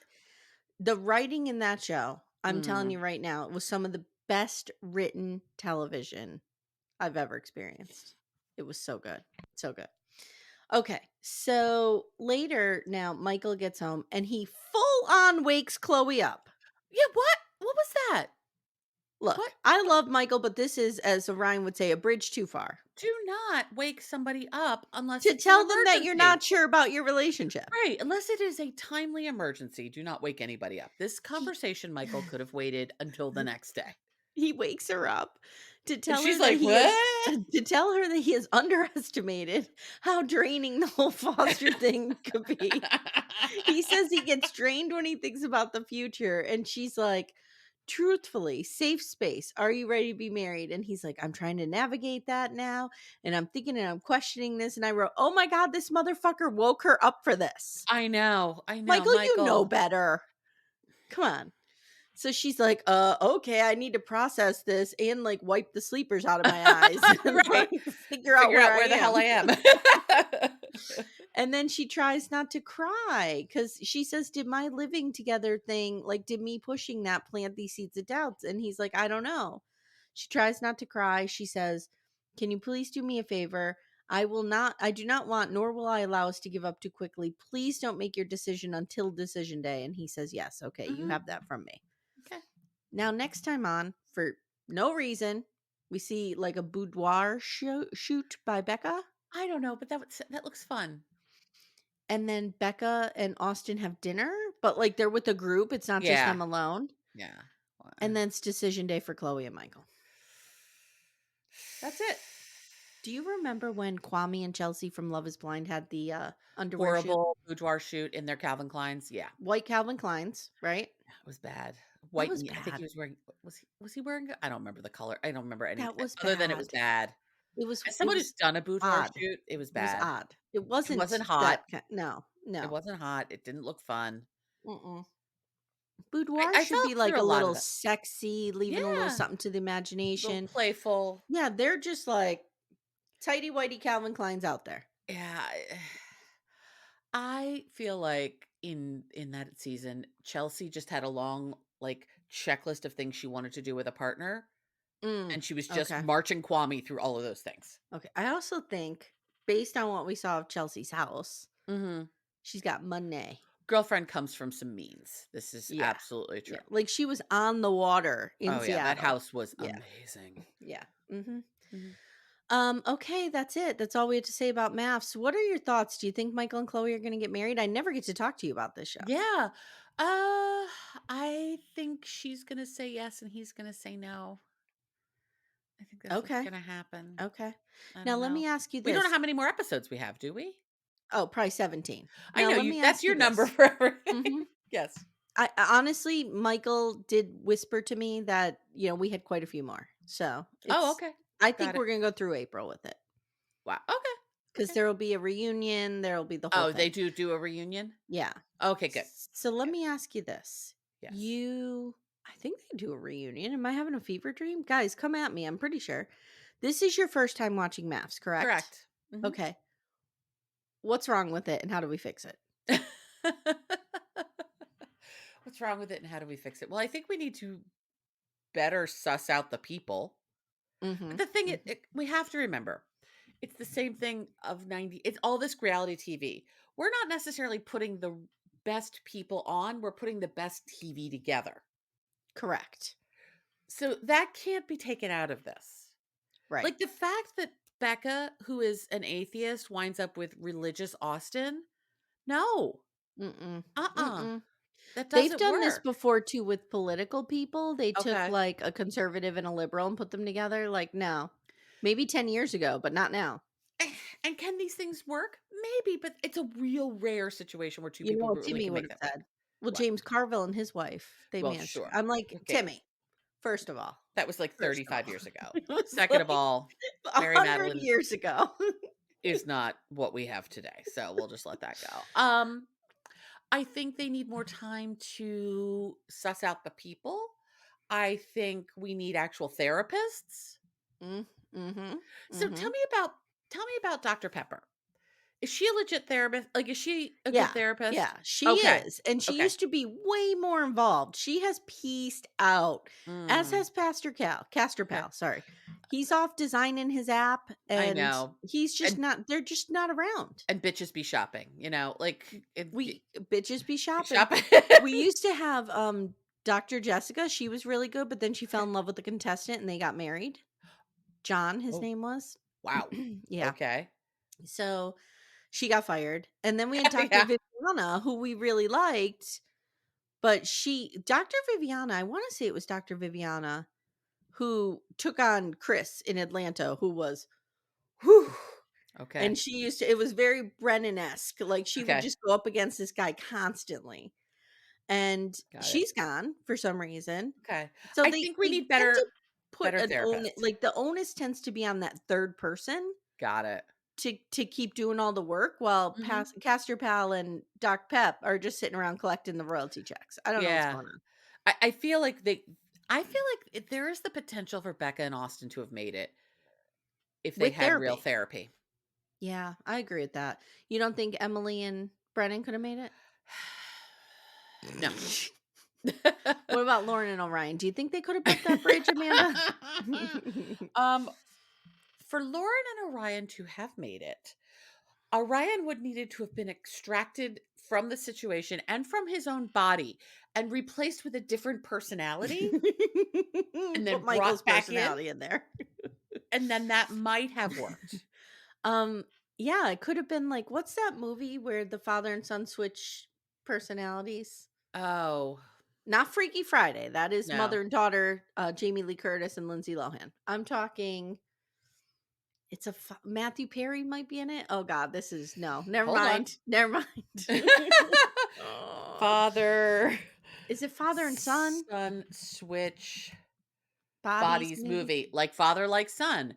[SPEAKER 1] the writing in that show. I'm telling
[SPEAKER 2] Mm.
[SPEAKER 1] you right now, it was some of the best written television I've ever experienced. It was so good. So good. Okay. So later now Michael gets home and he full on wakes Chloe up.
[SPEAKER 2] Yeah, what? What was that? What?
[SPEAKER 1] Look, I love Michael, but this is, as Orion would say, a bridge too far.
[SPEAKER 2] Do not wake somebody up unless
[SPEAKER 1] To
[SPEAKER 2] it's an
[SPEAKER 1] tell them that you're
[SPEAKER 2] emergency.
[SPEAKER 1] not sure about your relationship.
[SPEAKER 2] Right, unless it is a timely emergency, do not wake anybody up. This
[SPEAKER 1] He
[SPEAKER 2] conversation, Michael, could have waited until the next day.
[SPEAKER 1] he wakes her up to
[SPEAKER 2] And
[SPEAKER 1] tell her
[SPEAKER 2] she's
[SPEAKER 1] that
[SPEAKER 2] like,
[SPEAKER 1] he is
[SPEAKER 2] "What?"
[SPEAKER 1] to tell her that he has underestimated how draining the whole foster thing could be. He says he gets drained when he thinks about the future, and she's like, "Truthfully, safe space. Are you ready to be married?" And he's like, "I'm trying to navigate that now, and I'm thinking and I'm questioning this." And I wrote, "Oh my god, this motherfucker woke her up for this."
[SPEAKER 2] I know,
[SPEAKER 1] Michael, you know
[SPEAKER 2] Michael.
[SPEAKER 1] better. Come on. So she's like, okay, I need to process this and like wipe the sleepers out of my eyes and
[SPEAKER 2] Right.
[SPEAKER 1] like figure out
[SPEAKER 2] Figure
[SPEAKER 1] where
[SPEAKER 2] out
[SPEAKER 1] I
[SPEAKER 2] where the hell
[SPEAKER 1] am."
[SPEAKER 2] I am.
[SPEAKER 1] And then she tries not to cry because she says, "Did my living together thing, like, did me pushing that plant these seeds of doubts?" And he's like, "I don't know." She tries not to cry. She says, "Can you please do me a favor? I do not want, nor will I allow us to give up too quickly. Please don't make your decision until decision day." And he says, "Yes, okay, you
[SPEAKER 2] Mhm.
[SPEAKER 1] have that from me."
[SPEAKER 2] Okay.
[SPEAKER 1] Now, next time on, for no reason, we see like a boudoir shoot by Becca.
[SPEAKER 2] I don't know, but that looks fun.
[SPEAKER 1] And then Becca and Austin have dinner, but like they're with a group. It's not just
[SPEAKER 2] Yeah.
[SPEAKER 1] them alone.
[SPEAKER 2] Yeah.
[SPEAKER 1] And then it's decision day for Chloe and Michael. That's it. Do you remember when Kwame and Chelsea from Love is Blind had the underwear shoot?
[SPEAKER 2] Horrible boudoir shoot in their Calvin Kleins. Yeah.
[SPEAKER 1] White Calvin Kleins, right?
[SPEAKER 2] It was bad.
[SPEAKER 1] That
[SPEAKER 2] White
[SPEAKER 1] was
[SPEAKER 2] and I think he
[SPEAKER 1] bad.
[SPEAKER 2] was wearing was he wearing I don't remember the color. I don't remember anything
[SPEAKER 1] That was
[SPEAKER 2] other than it was
[SPEAKER 1] bad.
[SPEAKER 2] bad. As
[SPEAKER 1] It
[SPEAKER 2] someone who's
[SPEAKER 1] was
[SPEAKER 2] done a boudoir
[SPEAKER 1] odd.
[SPEAKER 2] shoot, it was
[SPEAKER 1] It was
[SPEAKER 2] bad.
[SPEAKER 1] odd. It
[SPEAKER 2] It wasn't
[SPEAKER 1] wasn't
[SPEAKER 2] hot.
[SPEAKER 1] that no,
[SPEAKER 2] It
[SPEAKER 1] no.
[SPEAKER 2] wasn't hot. It didn't look fun.
[SPEAKER 1] Mm-mm.
[SPEAKER 2] I
[SPEAKER 1] Boudoir
[SPEAKER 2] I
[SPEAKER 1] should
[SPEAKER 2] felt
[SPEAKER 1] be like
[SPEAKER 2] through
[SPEAKER 1] a
[SPEAKER 2] a lot of
[SPEAKER 1] little
[SPEAKER 2] that.
[SPEAKER 1] sexy, leaving a little
[SPEAKER 2] Yeah,
[SPEAKER 1] something to the
[SPEAKER 2] little
[SPEAKER 1] imagination.
[SPEAKER 2] playful.
[SPEAKER 1] Yeah, they're just like tighty whitey Calvin Klein's out there.
[SPEAKER 2] Yeah, I feel like in that season, Chelsea just had a long like checklist of things she wanted to do with a partner,
[SPEAKER 1] Mm,
[SPEAKER 2] and she was just
[SPEAKER 1] okay.
[SPEAKER 2] marching Kwame through all of those things.
[SPEAKER 1] Okay. I also think, based on what we saw of Chelsea's house,
[SPEAKER 2] Mhm.
[SPEAKER 1] she's got money.
[SPEAKER 2] Girlfriend comes from some means. This is
[SPEAKER 1] Yeah.
[SPEAKER 2] absolutely
[SPEAKER 1] Yeah.
[SPEAKER 2] true.
[SPEAKER 1] Like she was on the water in
[SPEAKER 2] Oh, yeah, that
[SPEAKER 1] Seattle.
[SPEAKER 2] house was
[SPEAKER 1] Yeah.
[SPEAKER 2] amazing.
[SPEAKER 1] Yeah. Hmm.
[SPEAKER 2] Mhm.
[SPEAKER 1] Okay, that's it. That's all we have to say about MAFS. What are your thoughts? Do you think Michael and Chloe are going to get married? I never get to talk to you about this show.
[SPEAKER 2] Yeah. I think she's gonna say yes and he's gonna say no. I think that's what's
[SPEAKER 1] Okay.
[SPEAKER 2] gonna happen.
[SPEAKER 1] Okay.
[SPEAKER 2] I
[SPEAKER 1] Now
[SPEAKER 2] don't
[SPEAKER 1] let
[SPEAKER 2] know.
[SPEAKER 1] me ask you
[SPEAKER 2] We don't know
[SPEAKER 1] this.
[SPEAKER 2] how many more episodes we have, do we?
[SPEAKER 1] Oh, probably 17.
[SPEAKER 2] I
[SPEAKER 1] Now
[SPEAKER 2] know
[SPEAKER 1] let
[SPEAKER 2] you
[SPEAKER 1] me
[SPEAKER 2] that's
[SPEAKER 1] ask you
[SPEAKER 2] your number
[SPEAKER 1] this.
[SPEAKER 2] for everything.
[SPEAKER 1] Hmm.
[SPEAKER 2] Yes.
[SPEAKER 1] Honestly, Michael did whisper to me that, we had quite a few more. So
[SPEAKER 2] Oh,
[SPEAKER 1] it's,
[SPEAKER 2] okay.
[SPEAKER 1] I think
[SPEAKER 2] Got it.
[SPEAKER 1] we're going to go through April with it.
[SPEAKER 2] Wow. Okay.
[SPEAKER 1] 'cause
[SPEAKER 2] Okay.
[SPEAKER 1] there'll be a reunion, there'll be the whole
[SPEAKER 2] Oh, they
[SPEAKER 1] thing.
[SPEAKER 2] do a reunion?
[SPEAKER 1] Yeah.
[SPEAKER 2] Okay, good.
[SPEAKER 1] So let
[SPEAKER 2] Good.
[SPEAKER 1] me ask you this.
[SPEAKER 2] Yes.
[SPEAKER 1] You I think they do a reunion. Am I having a fever dream? Guys, come at me. I'm pretty sure. This is your first time watching MAFS, correct?
[SPEAKER 2] Correct. Mhm.
[SPEAKER 1] Okay. What's wrong with it and how do we fix it?
[SPEAKER 2] What's wrong with it and how do we fix it? Well, I think we need to better suss out the people. But
[SPEAKER 1] Mhm.
[SPEAKER 2] the thing is,
[SPEAKER 1] Mhm.
[SPEAKER 2] we have to remember, it's the same thing of 90, it's all this reality TV. We're not necessarily putting the best people on, we're putting the best TV together.
[SPEAKER 1] Correct.
[SPEAKER 2] So that can't be taken out of this.
[SPEAKER 1] Right.
[SPEAKER 2] Like the fact that Becca, who is an atheist, winds up with religious Austin. No.
[SPEAKER 1] Mm-mm.
[SPEAKER 2] Uh-uh.
[SPEAKER 1] Mm-mm.
[SPEAKER 2] That
[SPEAKER 1] They've
[SPEAKER 2] doesn't
[SPEAKER 1] done this
[SPEAKER 2] work.
[SPEAKER 1] before too with political people. They took
[SPEAKER 2] Okay.
[SPEAKER 1] like a conservative and a liberal and put them together. Like, no. Maybe 10 years ago, but not now.
[SPEAKER 2] And can these things work? Maybe, but it's a real rare situation where two
[SPEAKER 1] You know
[SPEAKER 2] people
[SPEAKER 1] what
[SPEAKER 2] really
[SPEAKER 1] Timmy
[SPEAKER 2] can
[SPEAKER 1] would
[SPEAKER 2] make
[SPEAKER 1] have
[SPEAKER 2] that work.
[SPEAKER 1] said? Well,
[SPEAKER 2] What?
[SPEAKER 1] James Carville and his wife, they
[SPEAKER 2] Well,
[SPEAKER 1] managed
[SPEAKER 2] sure.
[SPEAKER 1] I'm like,
[SPEAKER 2] Okay.
[SPEAKER 1] "Timmy, first of all,
[SPEAKER 2] That was like
[SPEAKER 1] first of
[SPEAKER 2] 35
[SPEAKER 1] all."
[SPEAKER 2] years ago.
[SPEAKER 1] It was
[SPEAKER 2] Second of
[SPEAKER 1] like
[SPEAKER 2] all, Mary
[SPEAKER 1] 100
[SPEAKER 2] Madeline
[SPEAKER 1] years ago.
[SPEAKER 2] is not what we have today. So we'll just let that go. I think they need more time to suss out the people. I think we need actual therapists.
[SPEAKER 1] Mm, mhm,
[SPEAKER 2] So
[SPEAKER 1] mhm.
[SPEAKER 2] tell me about Dr. Pepper. Is she a legit therapist? Like, is she a good
[SPEAKER 1] Yeah,
[SPEAKER 2] therapist?
[SPEAKER 1] yeah, she
[SPEAKER 2] Okay.
[SPEAKER 1] is, and she
[SPEAKER 2] Okay.
[SPEAKER 1] used to be way more involved. She has pieced out, as
[SPEAKER 2] Mm,
[SPEAKER 1] has Pastor Cal Castor
[SPEAKER 2] okay.
[SPEAKER 1] Pal, sorry. He's off designing his app,
[SPEAKER 2] I
[SPEAKER 1] and
[SPEAKER 2] know.
[SPEAKER 1] he's just
[SPEAKER 2] And
[SPEAKER 1] not they're just not around.
[SPEAKER 2] bitches be shopping, like
[SPEAKER 1] We bitches be shopping.
[SPEAKER 2] shopping.
[SPEAKER 1] We used to have, Dr. Jessica, she was really good, but then she fell
[SPEAKER 2] Okay.
[SPEAKER 1] in love with the contestant and they got married. John, his
[SPEAKER 2] Oh,
[SPEAKER 1] name was.
[SPEAKER 2] wow.
[SPEAKER 1] Yeah.
[SPEAKER 2] Okay.
[SPEAKER 1] So, she got fired, and then we had Dr.
[SPEAKER 2] Yeah.
[SPEAKER 1] Viviana, who we really liked, but Dr. Viviana, I wanna say it was Dr. Viviana who took on Chris in Atlanta, who was whew,
[SPEAKER 2] Okay.
[SPEAKER 1] and she used to it was very Brennan-esque, like, she would
[SPEAKER 2] Okay.
[SPEAKER 1] just go up against this guy constantly. And
[SPEAKER 2] Got it.
[SPEAKER 1] she's gone for some reason.
[SPEAKER 2] Okay.
[SPEAKER 1] So
[SPEAKER 2] I
[SPEAKER 1] they
[SPEAKER 2] think we
[SPEAKER 1] they
[SPEAKER 2] need
[SPEAKER 1] tend to put
[SPEAKER 2] better
[SPEAKER 1] an own
[SPEAKER 2] therapists.
[SPEAKER 1] like, the onus tends to be on that 3rd person
[SPEAKER 2] Got it.
[SPEAKER 1] to keep doing all the work while
[SPEAKER 2] Mhm.
[SPEAKER 1] Castor Pal and Doc Pep are just sitting around collecting the royalty checks. I don't know what's
[SPEAKER 2] Yeah.
[SPEAKER 1] going on.
[SPEAKER 2] I feel like I feel like there is the potential for Becca and Austin to have made it if they
[SPEAKER 1] With
[SPEAKER 2] had real
[SPEAKER 1] therapy.
[SPEAKER 2] therapy.
[SPEAKER 1] Yeah, I agree with that. You don't think Emily and Brennan could have made it?
[SPEAKER 2] No.
[SPEAKER 1] What about Lauren and Orion? Do you think they could have built that bridge, Amanda?
[SPEAKER 2] um, for Lauren and Orion to have made it, Orion would needed to have been extracted from the situation and from his own body and replaced with a different personality and
[SPEAKER 1] Put
[SPEAKER 2] then
[SPEAKER 1] Michael's
[SPEAKER 2] brought back in,
[SPEAKER 1] personality in there.
[SPEAKER 2] and then that might have worked.
[SPEAKER 1] Um, yeah, it could have been like what's that movie where the father and son switch personalities?
[SPEAKER 2] Oh,
[SPEAKER 1] Not Freaky Friday. That is
[SPEAKER 2] no.
[SPEAKER 1] mother and daughter, Jamie Lee Curtis and Lindsay Lohan. I'm talking it's Matthew Perry might be in it. Oh god, this is no. Never
[SPEAKER 2] Hold on.
[SPEAKER 1] mind. Never mind. Oh.
[SPEAKER 2] Father,
[SPEAKER 1] Is it father and son?
[SPEAKER 2] son, switch,
[SPEAKER 1] Bodies
[SPEAKER 2] bodies
[SPEAKER 1] maybe?
[SPEAKER 2] movie, father, like son.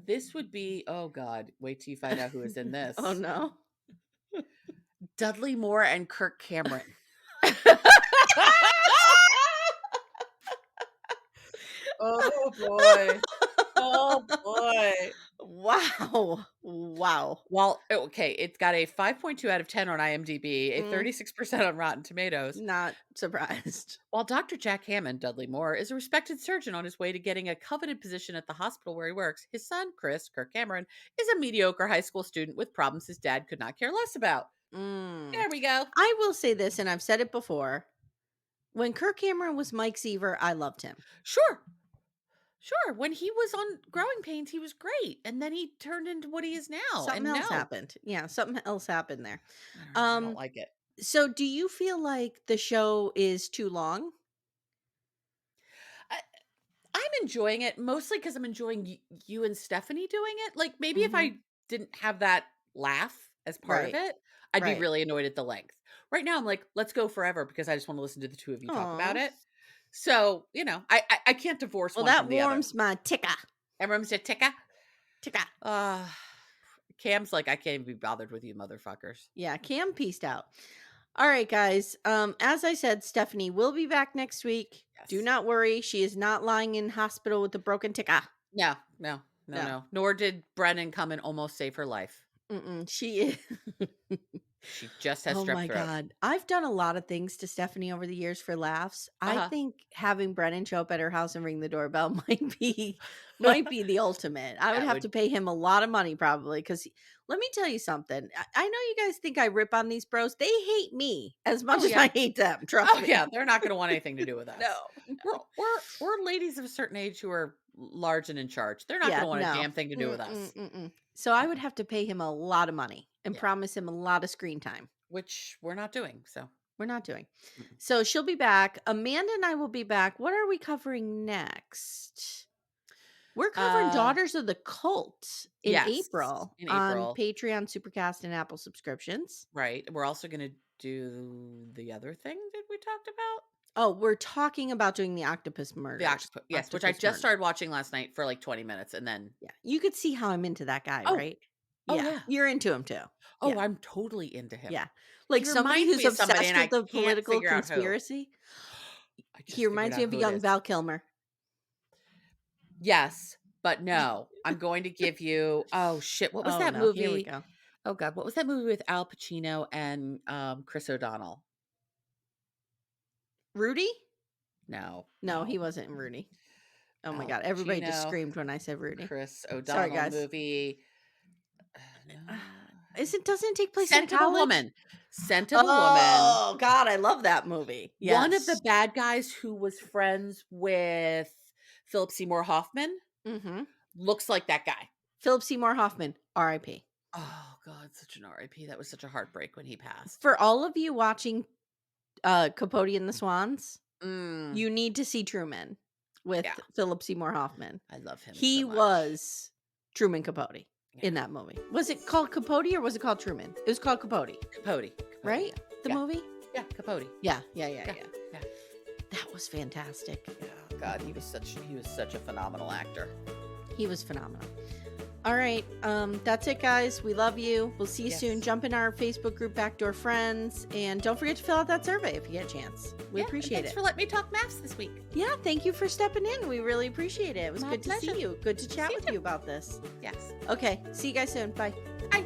[SPEAKER 2] This would be, oh God, wait till you find out who is in
[SPEAKER 1] Oh
[SPEAKER 2] this.
[SPEAKER 1] no.
[SPEAKER 2] Dudley Moore and Kirk Cameron. Oh boy. Oh boy.
[SPEAKER 1] Wow. Wow.
[SPEAKER 2] Well, okay, it's got a 5.2 out of 10 on IMDb, a
[SPEAKER 1] Mm,
[SPEAKER 2] 36% on Rotten Tomatoes.
[SPEAKER 1] not surprised.
[SPEAKER 2] While Dr. Jack Hammond, Dudley Moore, is a respected surgeon on his way to getting a coveted position at the hospital where he works, his son, Chris, Kirk Cameron, is a mediocre high school student with problems his dad could not care less about.
[SPEAKER 1] Mm.
[SPEAKER 2] There we go.
[SPEAKER 1] I will say this, and I've said it before. When Kirk Cameron was Mike Seaver, I loved him.
[SPEAKER 2] Sure. Sure. When he was on Growing Pains, he was great. And then he turned into what he is now.
[SPEAKER 1] Something
[SPEAKER 2] And
[SPEAKER 1] else
[SPEAKER 2] no,
[SPEAKER 1] happened. Yeah, something else happened there.
[SPEAKER 2] I don't know. I don't
[SPEAKER 1] Um,
[SPEAKER 2] like it.
[SPEAKER 1] so do you feel like the show is too long?
[SPEAKER 2] I, I'm enjoying it mostly because I'm enjoying you and Stephanie doing it. Like maybe if
[SPEAKER 1] Mhm.
[SPEAKER 2] I didn't have that laugh as part of
[SPEAKER 1] Right.
[SPEAKER 2] it, I'd be
[SPEAKER 1] Right.
[SPEAKER 2] really annoyed at the length. Right now, I'm like, let's go forever because I just want to listen to the two of you talk
[SPEAKER 1] Aw.
[SPEAKER 2] about it. So, I can't divorce
[SPEAKER 1] Well,
[SPEAKER 2] one
[SPEAKER 1] that
[SPEAKER 2] from the other.
[SPEAKER 1] warms my ticka.
[SPEAKER 2] Everyone's a ticka.
[SPEAKER 1] Ticka.
[SPEAKER 2] Uh, Cam's like, "I can't even be bothered with you motherfuckers."
[SPEAKER 1] Yeah, Cam peaced out. All right, guys. As I said, Stephanie will be back next week. Do
[SPEAKER 2] Yes.
[SPEAKER 1] not worry. She is not lying in hospital with a broken tica.
[SPEAKER 2] No, no, no,
[SPEAKER 1] No.
[SPEAKER 2] no. Nor did Brennan come and almost save her life.
[SPEAKER 1] Mm-mm. She is.
[SPEAKER 2] She just has
[SPEAKER 1] Oh
[SPEAKER 2] strep
[SPEAKER 1] my
[SPEAKER 2] throat.
[SPEAKER 1] God. I've done a lot of things to Stephanie over the years for laughs. I
[SPEAKER 2] Uh-huh.
[SPEAKER 1] think having Brennan show up at her house and ring the doorbell might be the ultimate. I would
[SPEAKER 2] That
[SPEAKER 1] have
[SPEAKER 2] would
[SPEAKER 1] to pay him a lot of money probably because let me tell you something. I know you guys think I rip on these bros. They hate me as much
[SPEAKER 2] Oh,
[SPEAKER 1] as
[SPEAKER 2] yeah.
[SPEAKER 1] I hate them. Trust
[SPEAKER 2] Oh,
[SPEAKER 1] me.
[SPEAKER 2] yeah, they're not gonna want anything to do with
[SPEAKER 1] No.
[SPEAKER 2] us. We're ladies of a certain age who are large and in charge. They're not
[SPEAKER 1] Yeah,
[SPEAKER 2] gonna want a
[SPEAKER 1] no.
[SPEAKER 2] damn thing to do with us.
[SPEAKER 1] So I would
[SPEAKER 2] Mm-mm.
[SPEAKER 1] have to pay him a lot of money and
[SPEAKER 2] Yeah,
[SPEAKER 1] promise him a lot of screen time.
[SPEAKER 2] which we're not doing, so
[SPEAKER 1] We're not doing.
[SPEAKER 2] mm-mm.
[SPEAKER 1] So she'll be back. Amanda and I will be back. What are we covering next? We're covering
[SPEAKER 2] Uh,
[SPEAKER 1] Daughters of the Cult in
[SPEAKER 2] yes,
[SPEAKER 1] April
[SPEAKER 2] in
[SPEAKER 1] on
[SPEAKER 2] April,
[SPEAKER 1] Patreon, Supercast, and Apple subscriptions.
[SPEAKER 2] right. We're also gonna do the other thing that we talked about?
[SPEAKER 1] Oh, we're talking about doing the Octopus
[SPEAKER 2] The
[SPEAKER 1] Murders.
[SPEAKER 2] octopus, yes, which I
[SPEAKER 1] Octopus
[SPEAKER 2] just
[SPEAKER 1] Murder.
[SPEAKER 2] started watching last night for, like, 20 minutes, and then
[SPEAKER 1] Yeah. You could see how I'm into that guy,
[SPEAKER 2] oh,
[SPEAKER 1] right?
[SPEAKER 2] oh,
[SPEAKER 1] Yeah.
[SPEAKER 2] yeah.
[SPEAKER 1] You're into him too.
[SPEAKER 2] Oh,
[SPEAKER 1] Yeah.
[SPEAKER 2] I'm totally into him.
[SPEAKER 1] Yeah.
[SPEAKER 2] He
[SPEAKER 1] Like somebody
[SPEAKER 2] reminds
[SPEAKER 1] who's
[SPEAKER 2] me of somebody,
[SPEAKER 1] obsessed
[SPEAKER 2] and
[SPEAKER 1] with
[SPEAKER 2] I
[SPEAKER 1] the
[SPEAKER 2] can't
[SPEAKER 1] political
[SPEAKER 2] figure out who.
[SPEAKER 1] conspiracy.
[SPEAKER 2] I
[SPEAKER 1] He
[SPEAKER 2] just figured
[SPEAKER 1] reminds me
[SPEAKER 2] out
[SPEAKER 1] of a
[SPEAKER 2] who it
[SPEAKER 1] young
[SPEAKER 2] is.
[SPEAKER 1] Val Kilmer.
[SPEAKER 2] Yes, but no. I'm going to give you oh, shit, what was
[SPEAKER 1] Oh
[SPEAKER 2] that
[SPEAKER 1] no, here we
[SPEAKER 2] movie?
[SPEAKER 1] go.
[SPEAKER 2] Oh god, what was that movie with Al Pacino and, Chris O'Donnell?
[SPEAKER 1] Rudy?
[SPEAKER 2] No,
[SPEAKER 1] No, he
[SPEAKER 2] no.
[SPEAKER 1] wasn't in Rudy. Oh my
[SPEAKER 2] Al
[SPEAKER 1] God. Everybody just
[SPEAKER 2] Pacino,
[SPEAKER 1] screamed when I said Rudy.
[SPEAKER 2] Chris
[SPEAKER 1] Sorry,
[SPEAKER 2] O'Donnell
[SPEAKER 1] guys.
[SPEAKER 2] movie. No.
[SPEAKER 1] Doesn't it take place in a
[SPEAKER 2] Scent of a
[SPEAKER 1] college?
[SPEAKER 2] Woman. Scent of a Woman.
[SPEAKER 1] Oh God, I love that movie.
[SPEAKER 2] One of the
[SPEAKER 1] Yes.
[SPEAKER 2] bad guys who was friends with Philip Seymour Hoffman
[SPEAKER 1] Mm-hmm.
[SPEAKER 2] looks like that guy.
[SPEAKER 1] Philip Seymour Hoffman, R.I.P.
[SPEAKER 2] Oh god, such an RIP. That was such a heartbreak when he passed.
[SPEAKER 1] For all of you watching Capote and the Swans,
[SPEAKER 2] Mm,
[SPEAKER 1] you need to see Truman with
[SPEAKER 2] yeah,
[SPEAKER 1] Philip Seymour Hoffman.
[SPEAKER 2] I love him so
[SPEAKER 1] He
[SPEAKER 2] much.
[SPEAKER 1] was Truman Capote
[SPEAKER 2] Yeah,
[SPEAKER 1] in that movie. Was it called Capote or was it called Truman? It was called Capote,
[SPEAKER 2] Capote.
[SPEAKER 1] right? The
[SPEAKER 2] Yeah,
[SPEAKER 1] movie?
[SPEAKER 2] yeah, Capote.
[SPEAKER 1] Yeah.
[SPEAKER 2] Yeah,
[SPEAKER 1] Yeah.
[SPEAKER 2] yeah.
[SPEAKER 1] That was fantastic.
[SPEAKER 2] Oh god, he was such a phenomenal actor.
[SPEAKER 1] He was phenomenal. All right. That's it, guys. We love you. We'll see you soon.
[SPEAKER 2] Yes.
[SPEAKER 1] Jump in our Facebook group, Backdoor Friends, and don't forget to fill out that survey if you get a chance. We
[SPEAKER 2] Yeah, and
[SPEAKER 1] appreciate
[SPEAKER 2] thanks
[SPEAKER 1] it.
[SPEAKER 2] for letting me talk MAFS this week.
[SPEAKER 1] Yeah, thank you for stepping in. We really appreciate it. It was
[SPEAKER 2] My
[SPEAKER 1] good to
[SPEAKER 2] pleasure.
[SPEAKER 1] see you. Good to chat
[SPEAKER 2] See you
[SPEAKER 1] with
[SPEAKER 2] too.
[SPEAKER 1] you about this.
[SPEAKER 2] Yes.
[SPEAKER 1] Okay. See you guys soon. Bye.
[SPEAKER 2] Bye.